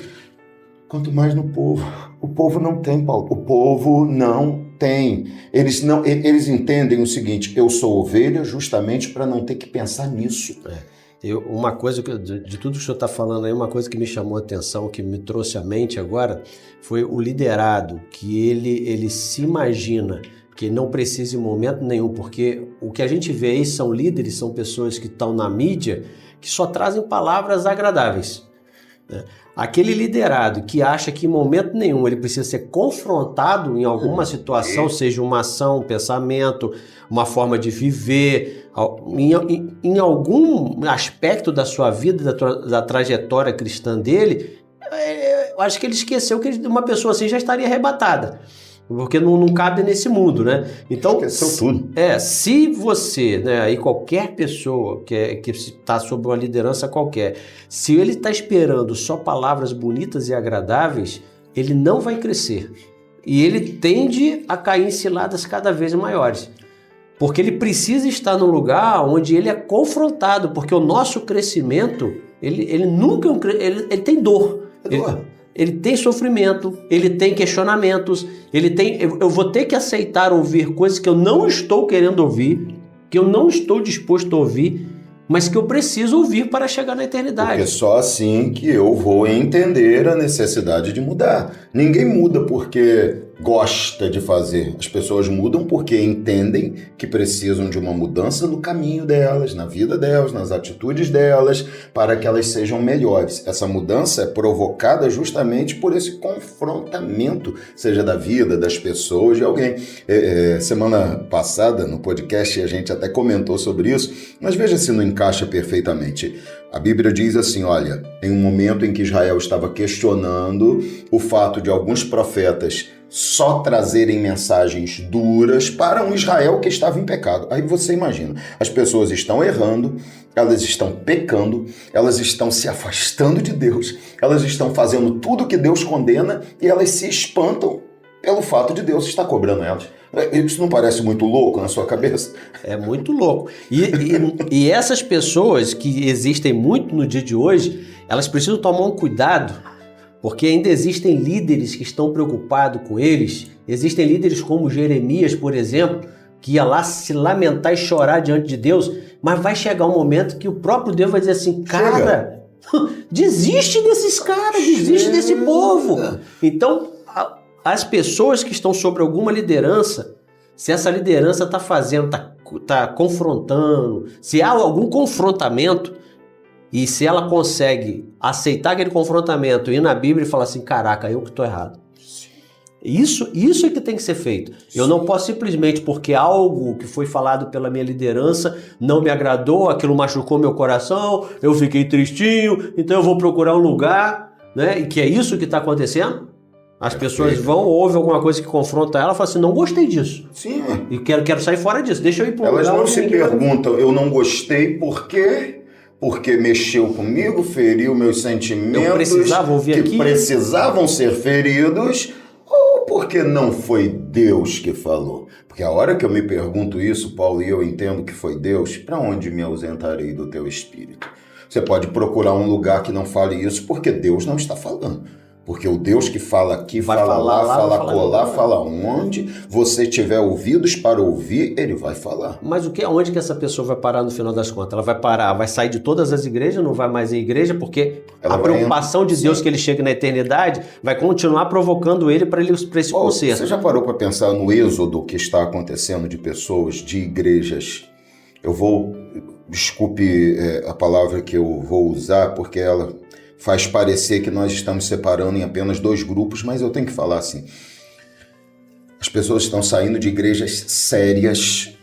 Quanto mais no povo. O povo não tem, Paulo. O povo não tem. Eles entendem o seguinte: eu sou ovelha justamente para não ter que pensar nisso. Uma coisa, de tudo que o senhor está falando aí, uma coisa que me chamou a atenção, que me trouxe à mente agora, foi o liderado, que ele se imagina que não precisa em momento nenhum, porque o que a gente vê aí são líderes, são pessoas que estão na mídia, que só trazem palavras agradáveis. Aquele liderado que acha que em momento nenhum ele precisa ser confrontado em alguma situação, seja uma ação, um pensamento, uma forma de viver, em algum aspecto da sua vida, da trajetória cristã dele, eu acho que ele esqueceu que uma pessoa assim já estaria arrebatada. Porque não cabe nesse mundo, né? Então, esqueceu tudo. Se você, né, aí qualquer pessoa que está sob uma liderança qualquer, se ele está esperando só palavras bonitas e agradáveis, ele não vai crescer. E ele tende a cair em ciladas cada vez maiores. Porque ele precisa estar num lugar onde ele é confrontado, porque o nosso crescimento, ele nunca ele tem dor. Ele tem sofrimento, ele tem questionamentos, eu vou ter que aceitar ouvir coisas que eu não estou querendo ouvir, que eu não estou disposto a ouvir, mas que eu preciso ouvir para chegar na eternidade. Porque é só assim que eu vou entender a necessidade de mudar. Ninguém muda porque gosta de fazer. As pessoas mudam porque entendem que precisam de uma mudança no caminho delas, na vida delas, nas atitudes delas, para que elas sejam melhores. Essa mudança é provocada justamente por esse confrontamento, seja da vida, das pessoas, de alguém. Semana passada, no podcast, a gente até comentou sobre isso, mas veja se não encaixa perfeitamente. A Bíblia diz assim, olha, em um momento em que Israel estava questionando o fato de alguns profetas só trazerem mensagens duras para um Israel que estava em pecado. Aí você imagina, as pessoas estão errando, elas estão pecando, elas estão se afastando de Deus, elas estão fazendo tudo que Deus condena e elas se espantam pelo fato de Deus estar cobrando elas. Isso não parece muito louco na sua cabeça? É muito louco. E essas pessoas que existem muito no dia de hoje, elas precisam tomar um cuidado, porque ainda existem líderes que estão preocupados com eles. Existem líderes como Jeremias, por exemplo, que ia lá se lamentar e chorar diante de Deus, mas vai chegar um momento que o próprio Deus vai dizer assim, cara, desiste desses caras, desiste desse povo. Então, as pessoas que estão sobre alguma liderança, se essa liderança está fazendo, está confrontando, se há algum confrontamento, e se ela consegue aceitar aquele confrontamento, ir na Bíblia e falar assim, caraca, eu que estou errado. Isso é que tem que ser feito. Eu não posso simplesmente porque algo que foi falado pela minha liderança não me agradou, aquilo machucou meu coração, eu fiquei tristinho, então eu vou procurar um lugar, né? E que é isso que está acontecendo. As pessoas vão, ouvem alguma coisa que confronta ela e falam assim, não gostei disso. Sim. E quero sair fora disso, deixa eu ir para um lugar. Elas não se perguntam, eu não gostei por quê? Porque mexeu comigo, feriu meus sentimentos eu precisava ouvir que aqui. precisavam ser feridos, ou porque não foi Deus que falou? Porque a hora que eu me pergunto isso, Paulo, e eu entendo que foi Deus, para onde me ausentarei do teu espírito? Você pode procurar um lugar que não fale isso, porque Deus não está falando. Porque o Deus que fala aqui, fala lá, fala colar, fala onde você tiver ouvidos para ouvir, ele vai falar. Mas onde que essa pessoa vai parar no final das contas? Ela vai parar, vai sair de todas as igrejas, não vai mais em igreja, porque a preocupação de Deus que ele chegue na eternidade vai continuar provocando ele para esse conserto. Você já parou para pensar no êxodo que está acontecendo de pessoas, de igrejas? Desculpe a palavra que eu vou usar, porque ela faz parecer que nós estamos separando em apenas dois grupos, mas eu tenho que falar assim. As pessoas estão saindo de igrejas sérias,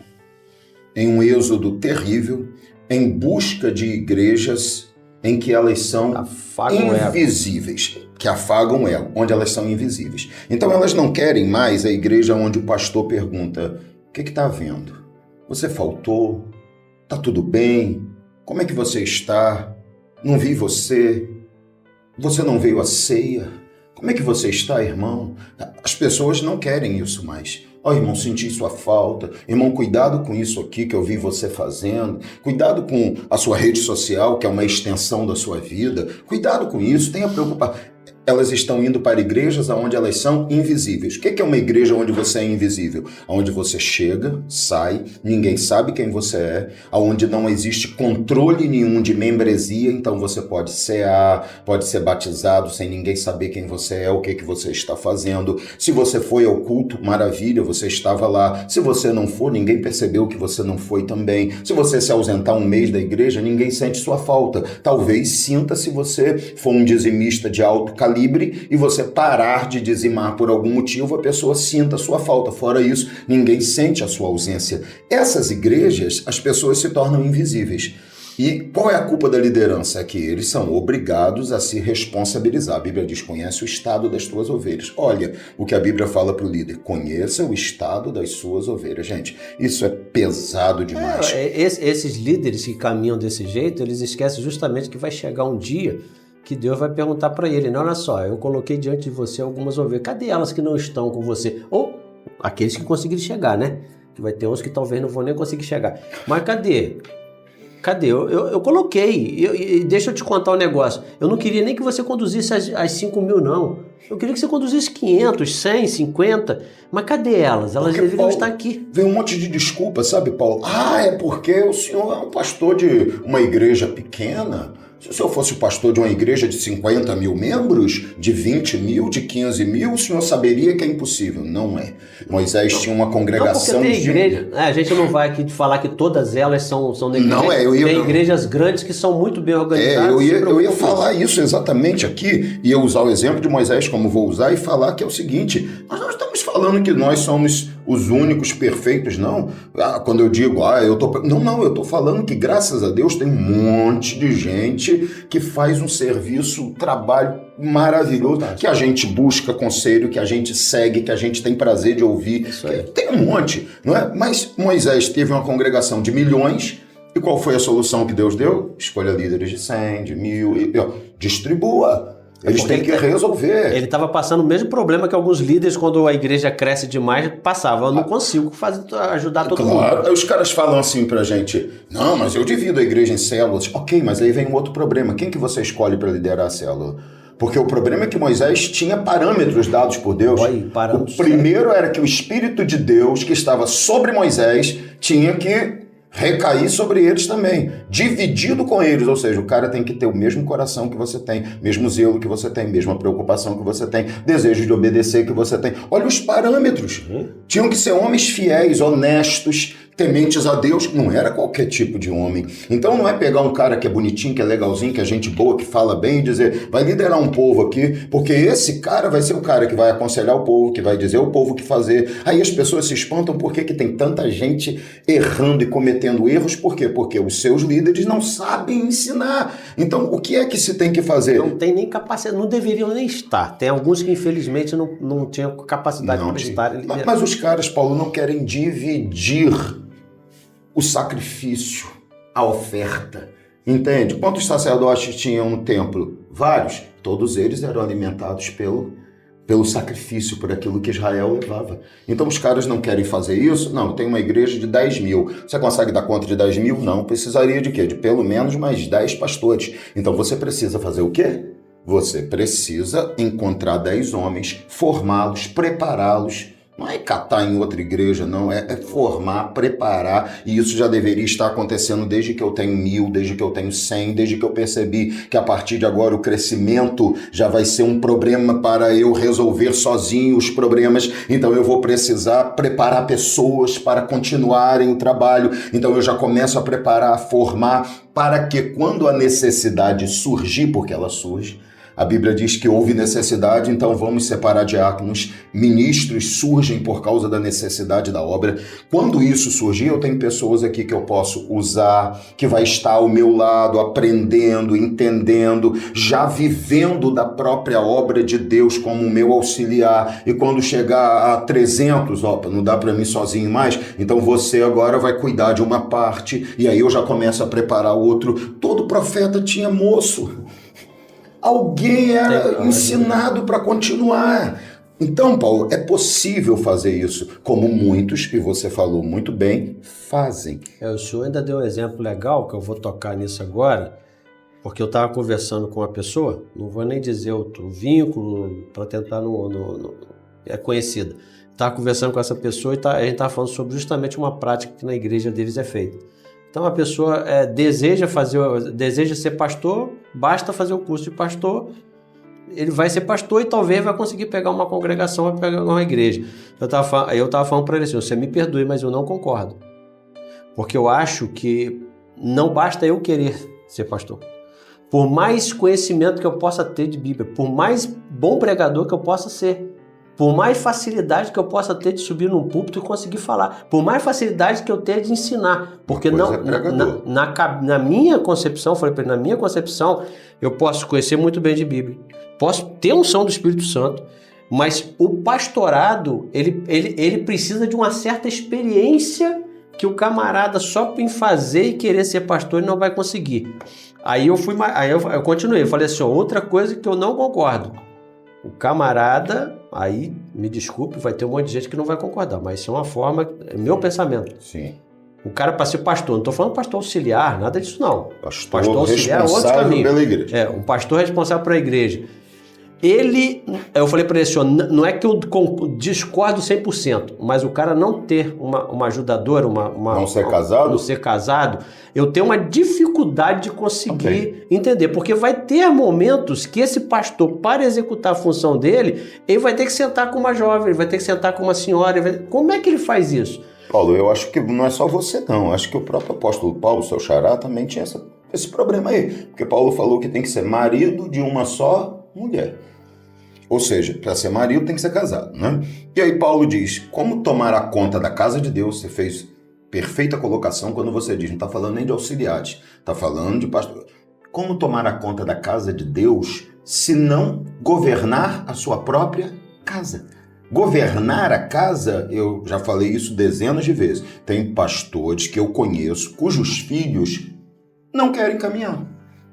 em um êxodo terrível, em busca de igrejas em que elas são invisíveis, que afagam o ego, onde elas são invisíveis. Então elas não querem mais a igreja onde o pastor pergunta, o que está havendo? Você faltou? Está tudo bem? Como é que você está? Não vi você? Você não veio à ceia? Como é que você está, irmão? As pessoas não querem isso mais. Irmão, senti sua falta. Irmão, cuidado com isso aqui que eu vi você fazendo. Cuidado com a sua rede social, que é uma extensão da sua vida. Cuidado com isso, tenha preocupação. Elas estão indo para igrejas onde elas são invisíveis. O que é uma igreja onde você é invisível? Onde você chega, sai, ninguém sabe quem você é, onde não existe controle nenhum de membresia, então você pode cear, pode ser batizado sem ninguém saber quem você é, o que você está fazendo. Se você foi ao culto, maravilha, você estava lá. Se você não for, ninguém percebeu que você não foi também. Se você se ausentar um mês da igreja, ninguém sente sua falta. Talvez sinta se você for um dizimista de alto calibre e você parar de dizimar por algum motivo, a pessoa sinta a sua falta. Fora isso, ninguém sente a sua ausência. Essas igrejas, as pessoas se tornam invisíveis. E qual é a culpa da liderança? É que eles são obrigados a se responsabilizar. A Bíblia diz, conhece o estado das tuas ovelhas. Olha o que a Bíblia fala para o líder, conheça o estado das suas ovelhas. Gente, isso é pesado demais. Esses líderes que caminham desse jeito, eles esquecem justamente que vai chegar um dia que Deus vai perguntar para ele, não, olha só, eu coloquei diante de você algumas ovelhas, cadê elas que não estão com você? Ou aqueles que conseguiram chegar, né? Que vai ter uns que talvez não vão nem conseguir chegar. Mas cadê? Eu coloquei. E deixa eu te contar um negócio. Eu não queria nem que você conduzisse as 5.000, não. Eu queria que você conduzisse 500, 100, 50. Mas cadê elas? Elas deveriam estar aqui. Vem um monte de desculpa, sabe, Paulo? É porque o senhor é um pastor de uma igreja pequena. Se o senhor fosse o pastor de uma igreja de 50 mil membros, de 20 mil, de 15 mil, o senhor saberia que é impossível. Não é. Moisés tinha uma congregação não, porque tem igreja. A gente não vai aqui falar que todas elas são da igreja. Não, tem igrejas grandes que são muito bem organizadas. Eu ia falar isso exatamente aqui, e eu usar o exemplo de Moisés como vou usar, e falar que é o seguinte, nós não estamos falando que nós somos os únicos perfeitos, não. Quando eu digo, eu tô... Não, eu tô falando que graças a Deus tem um monte de gente que faz um serviço, um trabalho maravilhoso, que a gente busca conselho, que a gente segue, que a gente tem prazer de ouvir. Tem um monte, não é? Mas Moisés teve uma congregação de milhões, e qual foi a solução que Deus deu? Escolha líderes de 100, de 1.000, distribua. Eles têm que resolver. Ele estava passando o mesmo problema que alguns líderes, quando a igreja cresce demais, passavam. Eu não consigo ajudar todo mundo. Claro, os caras falam assim pra gente, não, mas eu divido a igreja em células. Ok, mas aí vem um outro problema. Quem que você escolhe para liderar a célula? Porque o problema é que Moisés tinha parâmetros dados por Deus. O primeiro era que o Espírito de Deus, que estava sobre Moisés, tinha que recair sobre eles também, dividido com eles, ou seja, o cara tem que ter o mesmo coração que você tem, mesmo zelo que você tem, mesma preocupação que você tem, desejo de obedecer que você tem. Olha os parâmetros. Tinham que ser homens fiéis, honestos, tementes a Deus, não era qualquer tipo de homem. Então não é pegar um cara que é bonitinho, que é legalzinho, que é gente boa, que fala bem e dizer, vai liderar um povo aqui, porque esse cara vai ser o cara que vai aconselhar o povo, que vai dizer ao povo o que fazer. Aí as pessoas se espantam porque que tem tanta gente errando e cometendo erros. Por quê? Porque os seus líderes não sabem ensinar. Então o que é que se tem que fazer? Não tem nem capacidade, não deveriam nem estar. Tem alguns que infelizmente não tinham capacidade para estar. Mas os caras, Paulo, não querem dividir o sacrifício, a oferta. Entende? Quantos sacerdotes tinham no templo? Vários. Todos eles eram alimentados pelo sacrifício, por aquilo que Israel levava. Então os caras não querem fazer isso? Não, tem uma igreja de 10 mil. Você consegue dar conta de 10 mil? Não. Precisaria de quê? De pelo menos mais 10 pastores. Então você precisa fazer o quê? Você precisa encontrar 10 homens, formá-los, prepará-los. Não é catar em outra igreja, não. É formar, preparar. E isso já deveria estar acontecendo desde que eu tenho 1000, desde que eu tenho 100, desde que eu percebi que a partir de agora o crescimento já vai ser um problema para eu resolver sozinho os problemas. Então eu vou precisar preparar pessoas para continuarem o trabalho. Então eu já começo a preparar, a formar, para que quando a necessidade surgir, porque ela surge, a Bíblia diz que houve necessidade, então vamos separar diáconos. Ministros surgem por causa da necessidade da obra. Quando isso surgir, eu tenho pessoas aqui que eu posso usar, que vai estar ao meu lado, aprendendo, entendendo, já vivendo da própria obra de Deus como meu auxiliar. E quando chegar a 300, não dá para mim sozinho mais, então você agora vai cuidar de uma parte, e aí eu já começo a preparar outro. Todo profeta tinha moço. Alguém era ensinado para continuar. Então, Paulo, é possível fazer isso, como muitos, e você falou muito bem, fazem. O senhor ainda deu um exemplo legal, que eu vou tocar nisso agora, porque eu estava conversando com uma pessoa, não vou nem dizer o vínculo, para tentar é conhecida. Estava conversando com essa pessoa e a gente estava falando sobre justamente uma prática que na igreja deles é feita. Então a pessoa deseja ser pastor, basta fazer o curso de pastor, ele vai ser pastor e talvez vai conseguir pegar uma congregação, vai pegar uma igreja. Eu estava falando para ele assim, você me perdoe, mas eu não concordo. Porque eu acho que não basta eu querer ser pastor. Por mais conhecimento que eu possa ter de Bíblia, por mais bom pregador que eu possa ser, por mais facilidade que eu possa ter de subir num púlpito e conseguir falar, por mais facilidade que eu tenha de ensinar, porque na minha concepção, falei para ele, na minha concepção, eu posso conhecer muito bem de Bíblia, posso ter unção do Espírito Santo, mas o pastorado, ele precisa de uma certa experiência que o camarada só em fazer e querer ser pastor ele não vai conseguir. Aí eu continuei, eu falei assim, outra coisa que eu não concordo. O camarada, aí, me desculpe, vai ter um monte de gente que não vai concordar, mas isso é uma forma, é meu pensamento. Sim. O cara para ser pastor, não estou falando pastor auxiliar, nada disso não. Pastor auxiliar é outro caminho. Pela igreja. Um pastor responsável pela igreja. Eu falei para ele assim, não é que eu discordo 100%, mas o cara não ter uma ajudadora, não ser casado, eu tenho uma dificuldade de conseguir entender, porque vai ter momentos que esse pastor, para executar a função dele, ele vai ter que sentar com uma jovem, ele vai ter que sentar com uma senhora, como é que ele faz isso? Paulo, eu acho que não é só você não, acho que o próprio apóstolo Paulo, seu xará, também tinha esse problema aí, porque Paulo falou que tem que ser marido de uma só mulher. Ou seja, para ser marido tem que ser casado, né? E aí Paulo diz, como tomar conta da casa de Deus? Você fez perfeita colocação quando você diz, não está falando nem de auxiliares, está falando de pastor. Como tomar conta da casa de Deus se não governar a sua própria casa? Governar a casa, eu já falei isso dezenas de vezes, tem pastores que eu conheço cujos filhos não querem caminhar.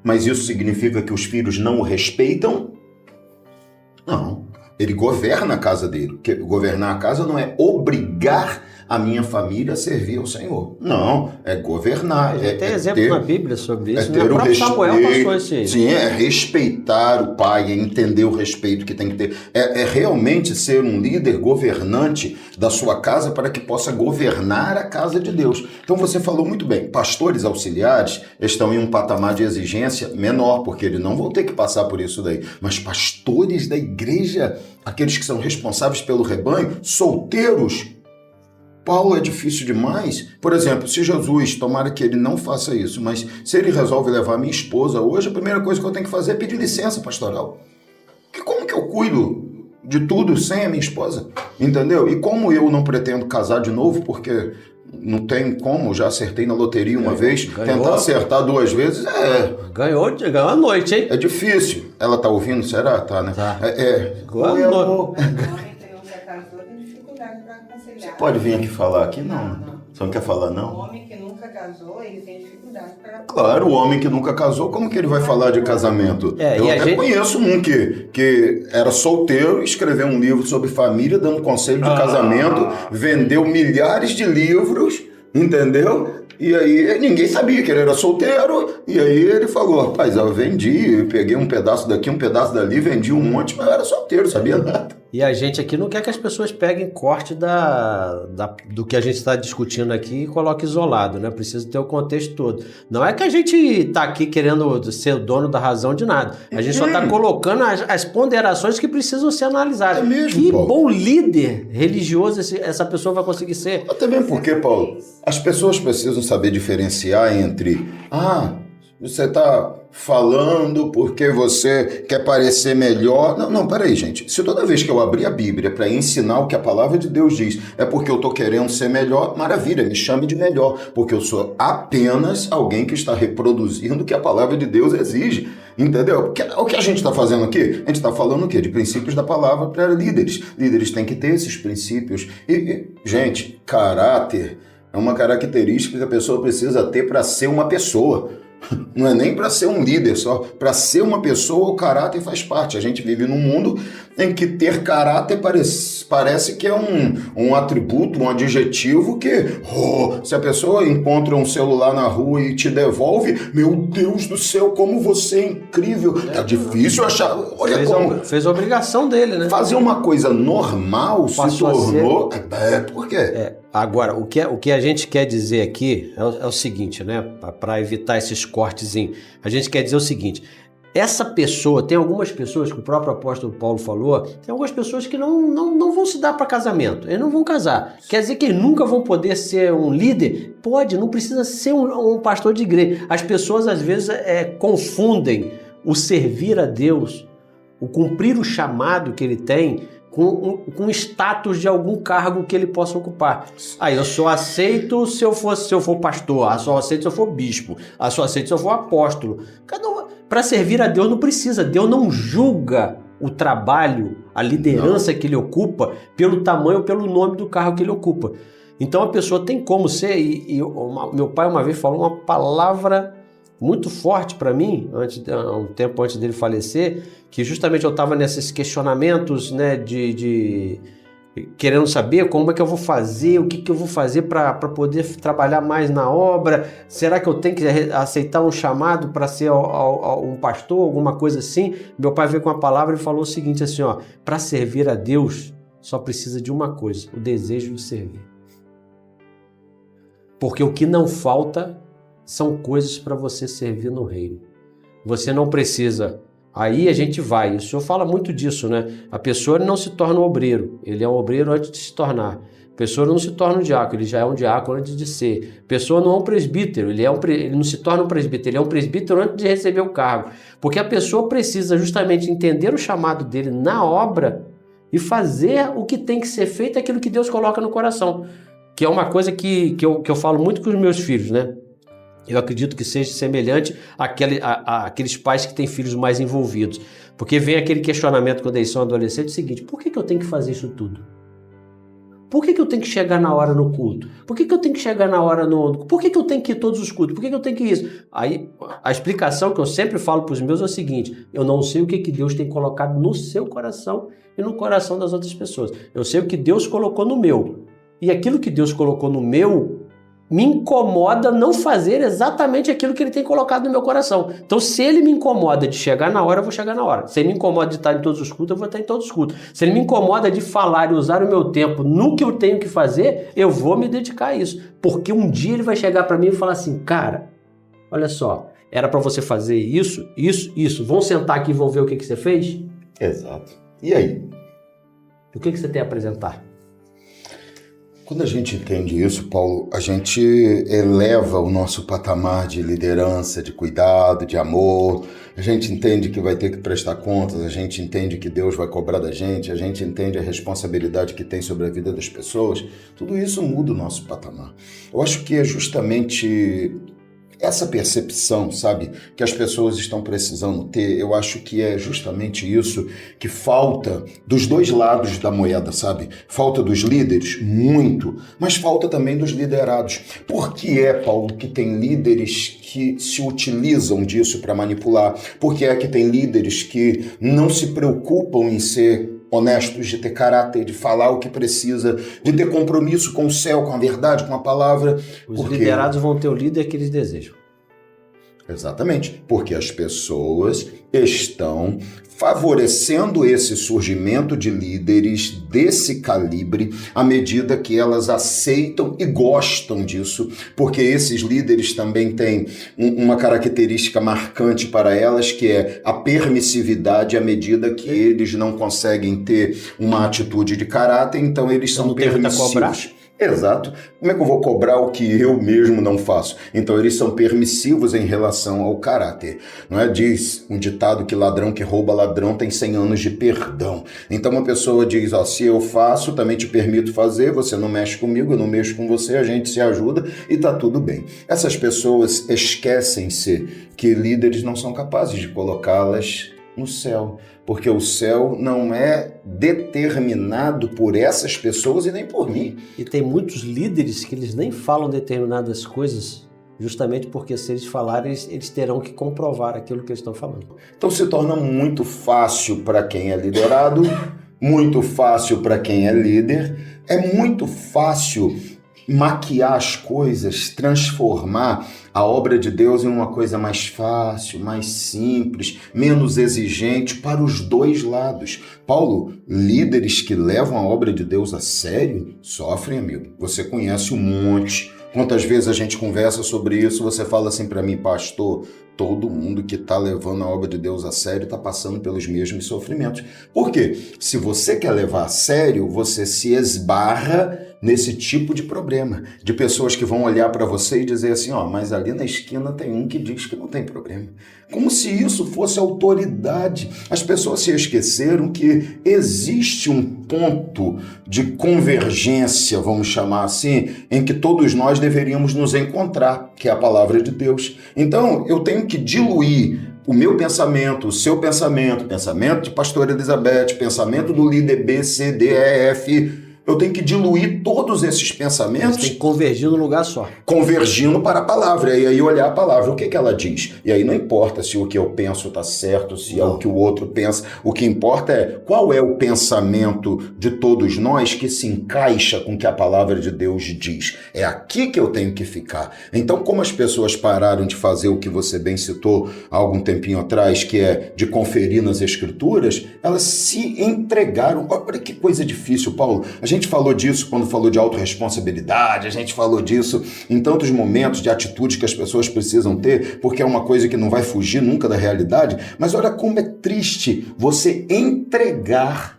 Mas isso significa que os filhos não o respeitam? Não, ele governa a casa dele. Porque governar a casa não é obrigar a minha família a servir ao Senhor. Não, é governar. Tem exemplo na Bíblia sobre isso. O próprio Samuel passou isso aí. Sim, é respeitar o pai, é entender o respeito que tem que ter. É realmente ser um líder governante da sua casa para que possa governar a casa de Deus. Então você falou muito bem, pastores auxiliares estão em um patamar de exigência menor, porque eles não vão ter que passar por isso daí. Mas pastores da igreja, aqueles que são responsáveis pelo rebanho, solteiros, Paulo é difícil demais. Por exemplo, se Jesus, tomara que ele não faça isso, mas se ele resolve levar minha esposa hoje, a primeira coisa que eu tenho que fazer é pedir licença pastoral. Porque como que eu cuido de tudo sem a minha esposa? Entendeu? E como eu não pretendo casar de novo, porque não tem como, já acertei na loteria uma vez, tentar acertar 2 vezes, Ganhou a noite, hein? é difícil. Ela tá ouvindo? Será? Tá, né? Tá. Oi, amor. Você Pode vir aqui falar aqui? Não. Você não quer falar, não? O homem que nunca casou, ele tem dificuldade para... Claro, o homem que nunca casou, como que ele vai falar de casamento? Eu até conheço um que era solteiro, escreveu um livro sobre família, dando conselho de casamento, vendeu milhares de livros, entendeu? E aí ninguém sabia que ele era solteiro, e aí ele falou, rapaz, eu vendi, peguei um pedaço daqui, um pedaço dali, vendi um monte, mas eu era solteiro, sabia nada. E a gente aqui não quer que as pessoas peguem corte do que a gente está discutindo aqui e coloquem isolado, né? Precisa ter o contexto todo. Não é que a gente está aqui querendo ser o dono da razão de nada. A gente só está colocando as ponderações que precisam ser analisadas. É mesmo, que Paulo. bom líder religioso essa pessoa vai conseguir ser. Até mesmo porque, Paulo, as pessoas precisam saber diferenciar entre você está falando porque você quer parecer melhor. Não, peraí, gente. Se toda vez que eu abrir a Bíblia para ensinar o que a palavra de Deus diz é porque eu estou querendo ser melhor, maravilha, me chame de melhor, porque eu sou apenas alguém que está reproduzindo o que a palavra de Deus exige. Entendeu? Porque o que a gente está fazendo aqui? A gente está falando o quê? De princípios da palavra para líderes. Líderes têm que ter esses princípios. Gente, caráter é uma característica que a pessoa precisa ter para ser uma pessoa. Não é nem para ser um líder só. Para ser uma pessoa, o caráter faz parte. A gente vive num mundo em que ter caráter parece que é um atributo, um adjetivo que, se a pessoa encontra um celular na rua e te devolve, meu Deus do céu, como você é incrível. Tá difícil achar. Olha como. Fez a obrigação dele, né? Fazer uma coisa normal se tornou. Por quê? Agora, o que a gente quer dizer aqui é o seguinte, né? Para evitar esses cortezinhos, a gente quer dizer o seguinte: essa pessoa, tem algumas pessoas que o próprio apóstolo Paulo falou, tem algumas pessoas que não vão se dar para casamento, eles não vão casar. Quer dizer que eles nunca vão poder ser um líder? Pode, não precisa ser um pastor de igreja. As pessoas às vezes confundem o servir a Deus, o cumprir o chamado que ele tem, com o status de algum cargo que ele possa ocupar. Eu só aceito se eu for pastor, só aceito se eu for bispo, só aceito se eu for apóstolo. Para servir a Deus não precisa. Deus não julga o trabalho, a liderança que ele ocupa pelo tamanho ou pelo nome do cargo que ele ocupa. Então a pessoa tem como ser, meu pai uma vez falou uma palavra muito forte para mim, um tempo antes dele falecer, que justamente eu estava nesses questionamentos, né, de querendo saber como é que eu vou fazer, o que eu vou fazer para poder trabalhar mais na obra. Será que eu tenho que aceitar um chamado para ser um pastor, alguma coisa assim? Meu pai veio com a palavra e falou o seguinte assim, para servir a Deus só precisa de uma coisa, o desejo de servir. Porque o que não falta são coisas para você servir no reino. Você não precisa. Aí a gente vai. O senhor fala muito disso, né? A pessoa não se torna um obreiro. Ele é um obreiro antes de se tornar. A pessoa não se torna um diácono. Ele já é um diácono antes de ser. A pessoa não é um presbítero. Ele não se torna um presbítero. Ele é um presbítero antes de receber o cargo. Porque a pessoa precisa justamente entender o chamado dele na obra e fazer o que tem que ser feito, aquilo que Deus coloca no coração. Que é uma coisa que eu falo muito com os meus filhos, né? Eu acredito que seja semelhante àqueles pais que têm filhos mais envolvidos. Porque vem aquele questionamento quando eles são adolescentes, o seguinte: por que eu tenho que fazer isso tudo? Por que eu tenho que chegar na hora no culto? Por que eu tenho que chegar na hora no... Por que eu tenho que ir todos os cultos? Por que eu tenho que ir isso? Aí, a explicação que eu sempre falo para os meus é o seguinte: eu não sei o que Deus tem colocado no seu coração e no coração das outras pessoas. Eu sei o que Deus colocou no meu. E aquilo que Deus colocou no meu me incomoda não fazer exatamente aquilo que ele tem colocado no meu coração. Então, se ele me incomoda de chegar na hora, eu vou chegar na hora. Se ele me incomoda de estar em todos os cultos, eu vou estar em todos os cultos. Se ele me incomoda de falar e usar o meu tempo no que eu tenho que fazer, eu vou me dedicar a isso. Porque um dia ele vai chegar para mim e falar assim: cara, olha só, era para você fazer isso, isso, isso. Vão sentar aqui e vão ver o que você fez? Exato. E aí? O que você tem a apresentar? Quando a gente entende isso, Paulo, a gente eleva o nosso patamar de liderança, de cuidado, de amor. A gente entende que vai ter que prestar contas, a gente entende que Deus vai cobrar da gente, a gente entende a responsabilidade que tem sobre a vida das pessoas. Tudo isso muda o nosso patamar. Eu acho que é justamente essa percepção, sabe, que as pessoas estão precisando ter. Eu acho que é justamente isso que falta dos dois lados da moeda, sabe? Falta dos líderes, muito, mas falta também dos liderados. Por que é, Paulo, que tem líderes que se utilizam disso para manipular? Por que é que tem líderes que não se preocupam em ser honestos, de ter caráter, de falar o que precisa, de ter compromisso com o céu, com a verdade, com a palavra? Os liderados vão ter o líder que eles desejam. Exatamente, porque as pessoas estão favorecendo esse surgimento de líderes desse calibre à medida que elas aceitam e gostam disso, porque esses líderes também têm uma característica marcante para elas, que é a permissividade à medida que eles não conseguem ter uma atitude de caráter, então eles são permissivos. Exato. Como é que eu vou cobrar o que eu mesmo não faço? Então eles são permissivos em relação ao caráter. Não é? Diz um ditado que ladrão que rouba ladrão tem 100 anos de perdão. Então uma pessoa diz, ó, se eu faço, também te permito fazer, você não mexe comigo, eu não mexo com você, a gente se ajuda e tá tudo bem. Essas pessoas esquecem-se que líderes não são capazes de colocá-las no céu, porque o céu não é determinado por essas pessoas e nem por mim. E tem muitos líderes que eles nem falam determinadas coisas, justamente porque se eles falarem, eles terão que comprovar aquilo que eles estão falando. Então se torna muito fácil para quem é liderado, muito fácil para quem é líder, é muito fácil maquiar as coisas, transformar a obra de Deus em uma coisa mais fácil, mais simples, menos exigente para os dois lados. Paulo, líderes que levam a obra de Deus a sério sofrem, amigo. Você conhece um monte. Quantas vezes a gente conversa sobre isso, você fala assim para mim, pastor, todo mundo que está levando a obra de Deus a sério está passando pelos mesmos sofrimentos. Por quê? Se você quer levar a sério, você se esbarra nesse tipo de problema, de pessoas que vão olhar para você e dizer assim, ó, mas ali na esquina tem um que diz que não tem problema. Como se isso fosse autoridade. As pessoas se esqueceram que existe um ponto de convergência, vamos chamar assim, em que todos nós deveríamos nos encontrar, que é a palavra de Deus. Então, eu tenho que diluir o meu pensamento, o seu pensamento, pensamento de pastora Elizabeth, pensamento do líder B, C, D, E, F. Eu tenho que diluir todos esses pensamentos. Você tem que convergir num lugar só. Convergindo para a palavra. E aí olhar a palavra, o que ela diz. E aí não importa se o que eu penso está certo, se é o que o outro pensa. O que importa é qual é o pensamento de todos nós que se encaixa com o que a palavra de Deus diz. É aqui que eu tenho que ficar. Então, como as pessoas pararam de fazer o que você bem citou há algum tempinho atrás, que é de conferir nas escrituras, elas se entregaram. Olha que coisa difícil, Paulo. A gente falou disso quando falou de autorresponsabilidade, a gente falou disso em tantos momentos de atitudes que as pessoas precisam ter, porque é uma coisa que não vai fugir nunca da realidade, mas olha como é triste você entregar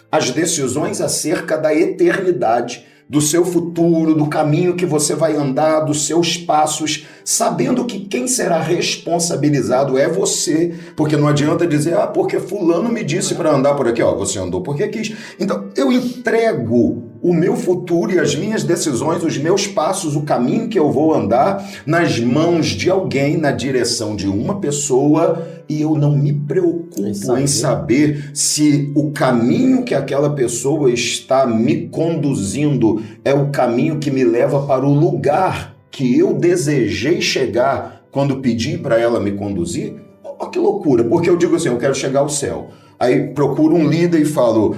as decisões acerca da eternidade, do seu futuro, do caminho que você vai andar, dos seus passos, sabendo que quem será responsabilizado é você, porque não adianta dizer, porque fulano me disse para andar por aqui, você andou porque quis. Então, eu entrego o meu futuro e as minhas decisões, os meus passos, o caminho que eu vou andar nas mãos de alguém, na direção de uma pessoa, e eu não me preocupo em saber se o caminho que aquela pessoa está me conduzindo é o caminho que me leva para o lugar que eu desejei chegar quando pedi para ela me conduzir. Olha que loucura, porque eu digo assim, eu quero chegar ao céu. Aí procuro um líder e falo,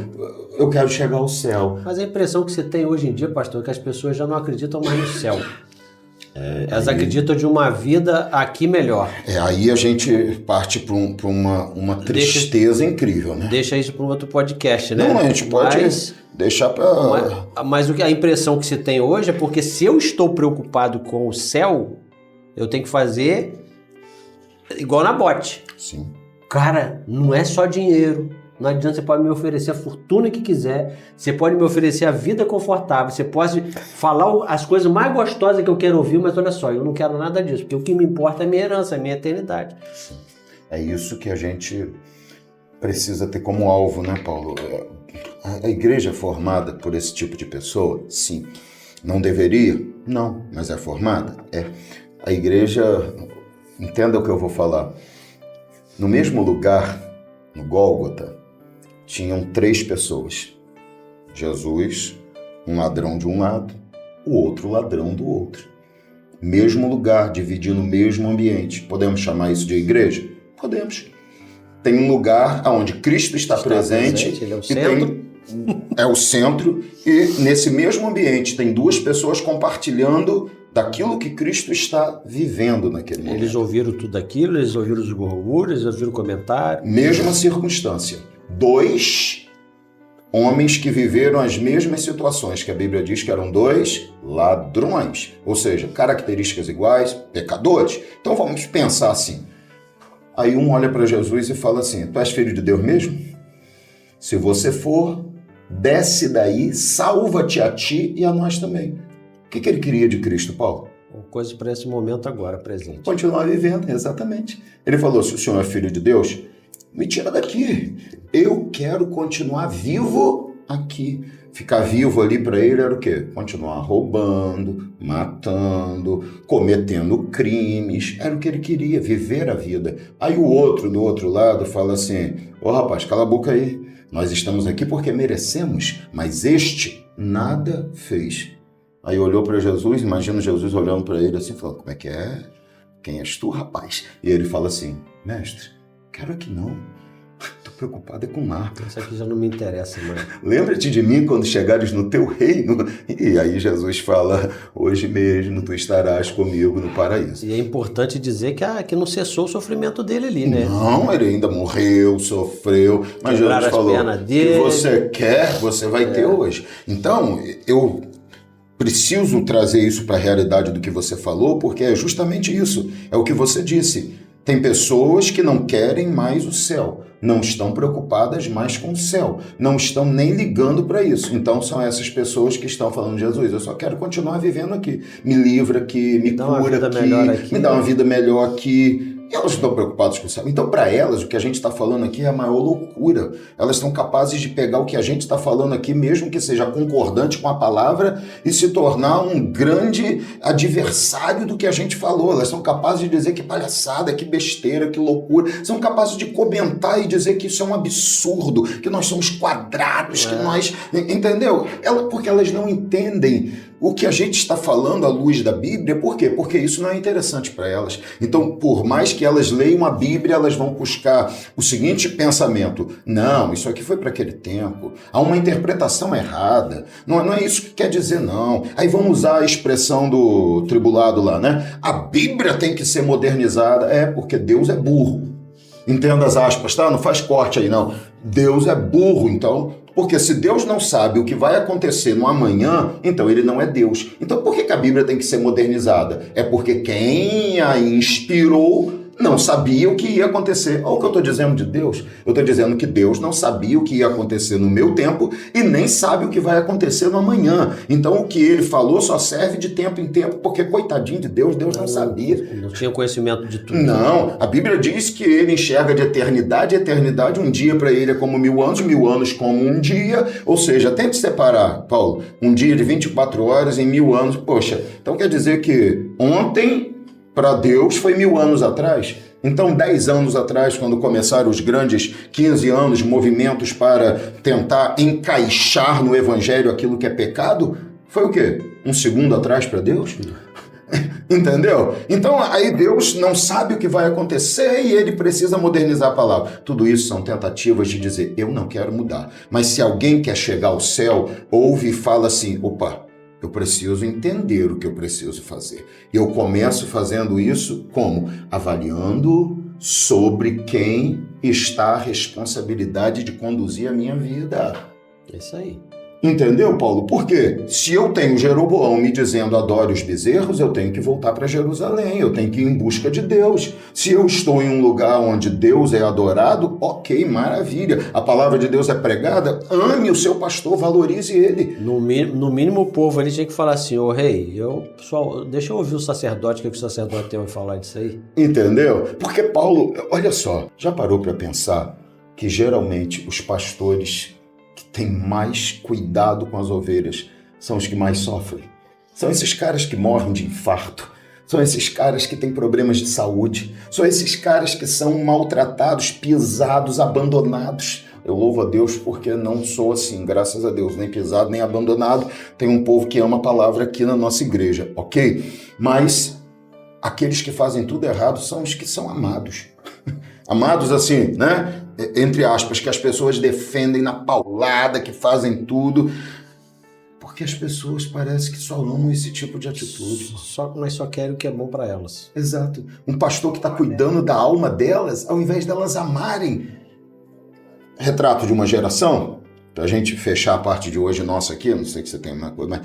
eu quero chegar ao céu. Mas a impressão que você tem hoje em dia, pastor, é que as pessoas já não acreditam mais no céu. Elas acreditam de uma vida aqui melhor. Aí a gente parte para uma tristeza incrível, né? Deixa isso para um outro podcast, né? Não, a gente pode deixar para... Mas a impressão que se tem hoje é porque se eu estou preocupado com o céu, eu tenho que fazer igual na bote. Sim. Cara, não é só dinheiro, Não adianta, você pode me oferecer a fortuna que quiser, você pode me oferecer a vida confortável, você pode falar as coisas mais gostosas que eu quero ouvir, mas olha só, eu não quero nada disso, porque o que me importa é a minha herança, a minha eternidade. É isso que a gente precisa ter como alvo, né, Paulo? A igreja é formada por esse tipo de pessoa? Sim. Não deveria? Não, mas é formada? É. A igreja, entenda o que eu vou falar, no mesmo lugar, no Gólgota, tinham 3 pessoas. Jesus, um ladrão de um lado, o outro ladrão do outro. Mesmo lugar, dividindo o mesmo ambiente. Podemos chamar isso de igreja? Podemos. Tem um lugar onde Cristo está presente, ele é o e centro. é o centro, e nesse mesmo ambiente tem 2 pessoas compartilhando daquilo que Cristo está vivendo naquele momento. Eles ouviram tudo aquilo, eles ouviram os murmúrios, eles ouviram o comentário. Mesma circunstância. 2 homens que viveram as mesmas situações, que a Bíblia diz que eram 2 ladrões, ou seja, características iguais, pecadores. Então vamos pensar assim. Aí um olha para Jesus e fala assim, tu és filho de Deus mesmo? Se você for, desce daí, salva-te a ti e a nós também. O que ele queria de Cristo, Paulo? Uma coisa para esse momento agora, presente. Continuar vivendo, exatamente. Ele falou, se o Senhor é filho de Deus, me tira daqui. Eu quero continuar vivo aqui. Ficar vivo ali para ele era o quê? Continuar roubando, matando, cometendo crimes. Era o que ele queria, viver a vida. Aí o outro, do outro lado, fala assim, ô rapaz, cala a boca aí. Nós estamos aqui porque merecemos, mas este nada fez. Aí olhou para Jesus, imagina Jesus olhando para ele assim, falando, como é que é? Quem és tu, rapaz? E ele fala assim, mestre, quero que não. Estou preocupado é com nada. Isso aqui já não me interessa mais. Lembra-te de mim quando chegares no teu reino. E aí Jesus fala, hoje mesmo tu estarás comigo no paraíso. E é importante dizer que não cessou o sofrimento dele ali, né? Não, ele ainda morreu, sofreu. Mas Quebraram Jesus falou, as pernas que dele. você quer, você vai ter hoje. Então, eu preciso trazer isso para a realidade do que você falou, porque é justamente isso. É o que você disse. Tem pessoas que não querem mais o céu, não estão preocupadas mais com o céu, não estão nem ligando para isso. Então são essas pessoas que estão falando, Jesus, eu só quero continuar vivendo aqui. Me livra aqui, me cura aqui, me dá uma vida melhor aqui. E elas estão preocupadas com o céu. Então, para elas, o que a gente está falando aqui é a maior loucura. Elas são capazes de pegar o que a gente está falando aqui, mesmo que seja concordante com a palavra, e se tornar um grande adversário do que a gente falou. Elas são capazes de dizer que palhaçada, que besteira, que loucura. São capazes de comentar e dizer que isso é um absurdo, que nós somos quadrados, que nós... Entendeu? Porque elas não entendem o que a gente está falando à luz da Bíblia. Por quê? Porque isso não é interessante para elas. Então, por mais que elas leiam a Bíblia, elas vão buscar o seguinte pensamento. Não, isso aqui foi para aquele tempo. Há uma interpretação errada. Não é isso que quer dizer, não. Aí vamos usar a expressão do tribulado lá, né? A Bíblia tem que ser modernizada. É, porque Deus é burro. Entenda as aspas, tá? Não faz corte aí, não. Deus é burro, então... Porque se Deus não sabe o que vai acontecer no amanhã, então ele não é Deus. Então por que a Bíblia tem que ser modernizada? É porque quem a inspirou não sabia o que ia acontecer. Olha o que eu estou dizendo de Deus. Eu estou dizendo que Deus não sabia o que ia acontecer no meu tempo e nem sabe o que vai acontecer no amanhã. Então o que ele falou só serve de tempo em tempo, porque coitadinho de Deus, Deus não sabia. Não tinha conhecimento de tudo. Não, a Bíblia diz que ele enxerga de eternidade a eternidade. Um dia para ele é como 1000 anos como um dia. Ou seja, tente separar, Paulo, um dia de 24 horas em 1000 anos. Poxa, então quer dizer que ontem... para Deus foi 1000 anos atrás. Então, 10 anos atrás, quando começaram os grandes 15 anos, movimentos para tentar encaixar no Evangelho aquilo que é pecado, foi o quê? Um segundo atrás para Deus? Entendeu? Então, aí Deus não sabe o que vai acontecer e ele precisa modernizar a palavra. Tudo isso são tentativas de dizer, eu não quero mudar. Mas se alguém quer chegar ao céu, ouve e fala assim, opa, eu preciso entender o que eu preciso fazer. Eu começo fazendo isso como? Avaliando sobre quem está a responsabilidade de conduzir a minha vida. É isso aí. Entendeu, Paulo? Porque se eu tenho Jeroboão me dizendo adore os bezerros, eu tenho que voltar para Jerusalém, eu tenho que ir em busca de Deus. Se eu estou em um lugar onde Deus é adorado, ok, maravilha. A palavra de Deus é pregada, ame o seu pastor, valorize ele. No mínimo, o povo ali tinha que falar assim, ô rei, pessoal, deixa eu ouvir o sacerdote, o que o sacerdote tem a falar disso aí. Entendeu? Porque Paulo, olha só, já parou para pensar que geralmente os pastores que têm mais cuidado com as ovelhas são os que mais sofrem? São esses caras que morrem de infarto, são esses caras que têm problemas de saúde, são esses caras que são maltratados, pisados, abandonados. Eu louvo a Deus porque não sou assim, graças a Deus, nem pisado, nem abandonado. Tem um povo que ama a palavra aqui na nossa igreja, ok? Mas aqueles que fazem tudo errado são os que são amados. Amados assim, né? Entre aspas, que as pessoas defendem na paulada, que fazem tudo. Porque as pessoas parecem que só amam esse tipo de atitude. Mas só querem o que é bom para elas. Exato. Um pastor que está cuidando da alma delas, ao invés delas amarem. Retrato de uma geração, para a gente fechar a parte de hoje nossa aqui, não sei que você tem uma coisa, mas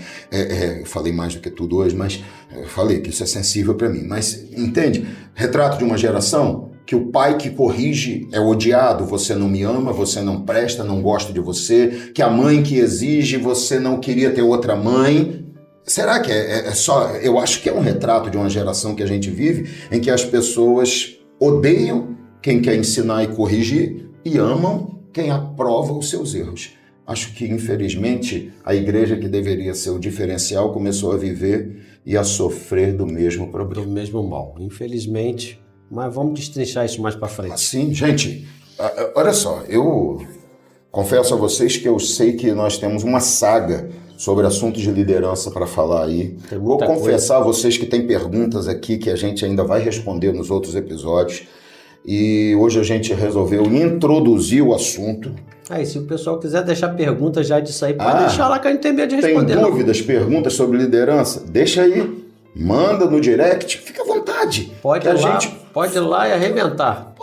eu falei mais do que tudo hoje, mas eu falei que isso é sensível para mim. Mas entende? Retrato de uma geração que o pai que corrige é odiado, você não me ama, você não presta, não gosto de você, que a mãe que exige, você não queria ter outra mãe. Será que é só... Eu acho que é um retrato de uma geração que a gente vive, em que as pessoas odeiam quem quer ensinar e corrigir e amam quem aprova os seus erros. Acho que, infelizmente, a igreja que deveria ser o diferencial começou a viver e a sofrer do mesmo problema. Do mesmo mal, infelizmente. Mas vamos destrinchar isso mais para frente. Assim, gente, olha só, eu confesso a vocês que eu sei que nós temos uma saga sobre assuntos de liderança para falar aí. Vou confessar a vocês que tem perguntas aqui que a gente ainda vai responder nos outros episódios. E hoje a gente resolveu introduzir o assunto. Aí, se o pessoal quiser deixar perguntas já disso aí, pode deixar lá que a gente tem medo de responder. Tem dúvidas, perguntas sobre liderança? Deixa aí. Manda no direct, fica à vontade. Pode ir lá e arrebentar.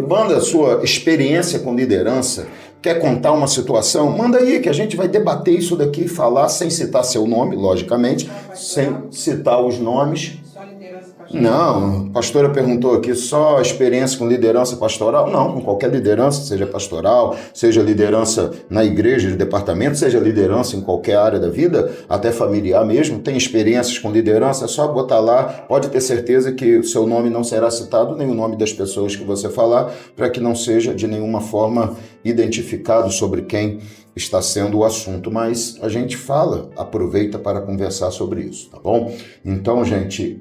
Manda a sua experiência com liderança. Quer contar uma situação? Manda aí que a gente vai debater isso daqui e falar sem citar seu nome, logicamente, sem citar os nomes. Não, a pastora perguntou aqui, só experiência com liderança pastoral? Não, com qualquer liderança, seja pastoral, seja liderança na igreja, de departamento, seja liderança em qualquer área da vida, até familiar mesmo, tem experiências com liderança, é só botar lá, pode ter certeza que o seu nome não será citado, nem o nome das pessoas que você falar, para que não seja de nenhuma forma identificado sobre quem está sendo o assunto, mas a gente fala, aproveita para conversar sobre isso, tá bom? Então, gente,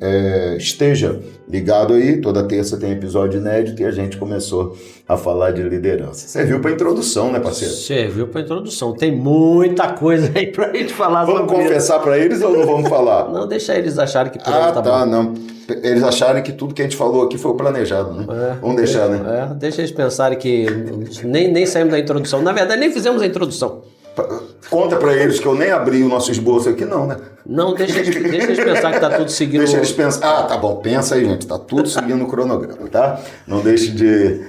esteja ligado aí, toda terça tem episódio inédito e a gente começou a falar de liderança. Serviu para introdução, né, parceiro? Serviu para introdução, tem muita coisa aí pra gente falar sobre isso. Vamos confessar para eles ou não vamos falar? Não, deixa eles acharem que por aí tá bom. Não. Eles acharem que tudo que a gente falou aqui foi o planejado, né? Vamos deixar, né? Deixa eles pensarem que nem saímos da introdução. Na verdade, nem fizemos a introdução. Conta pra eles que eu nem abri o nosso esboço aqui, não, né? Não, deixa eles pensar que tá tudo seguindo... Deixa eles pensar... tá bom, pensa aí, gente. Tá tudo seguindo o cronograma, tá? Não deixe de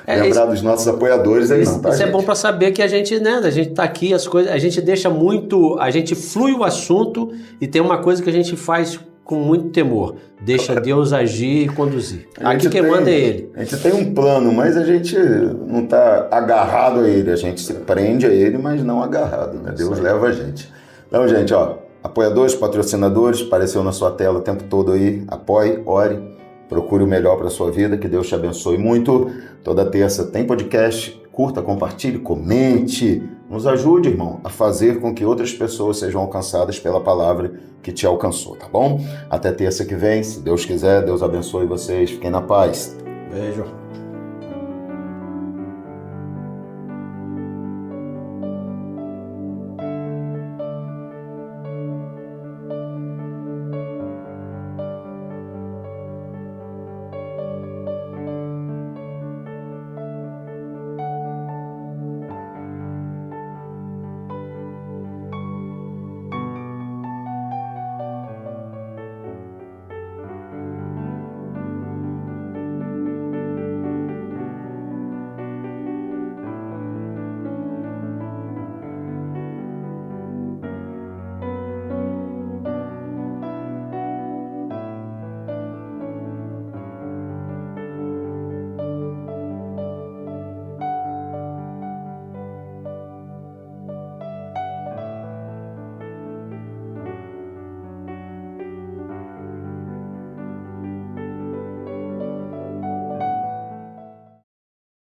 lembrar dos nossos apoiadores aí, não, tá, Isso gente? é bom pra saber que a gente, né? A gente tá aqui, as coisas... A gente deixa muito... A gente flui o assunto e tem uma coisa que a gente faz com muito temor. Deixa Deus agir e conduzir. Aqui quem manda é Ele. A gente tem um plano, mas a gente não está agarrado a Ele. A gente se prende a Ele, mas não agarrado, né? Deus leva a gente. Então, gente, apoiadores, patrocinadores, apareceu na sua tela o tempo todo aí. Apoie, ore, procure o melhor para a sua vida. Que Deus te abençoe muito. Toda terça tem podcast. Curta, compartilhe, comente. Nos ajude, irmão, a fazer com que outras pessoas sejam alcançadas pela palavra que te alcançou, tá bom? Até terça que vem, se Deus quiser, Deus abençoe vocês. Fiquem na paz. Beijo.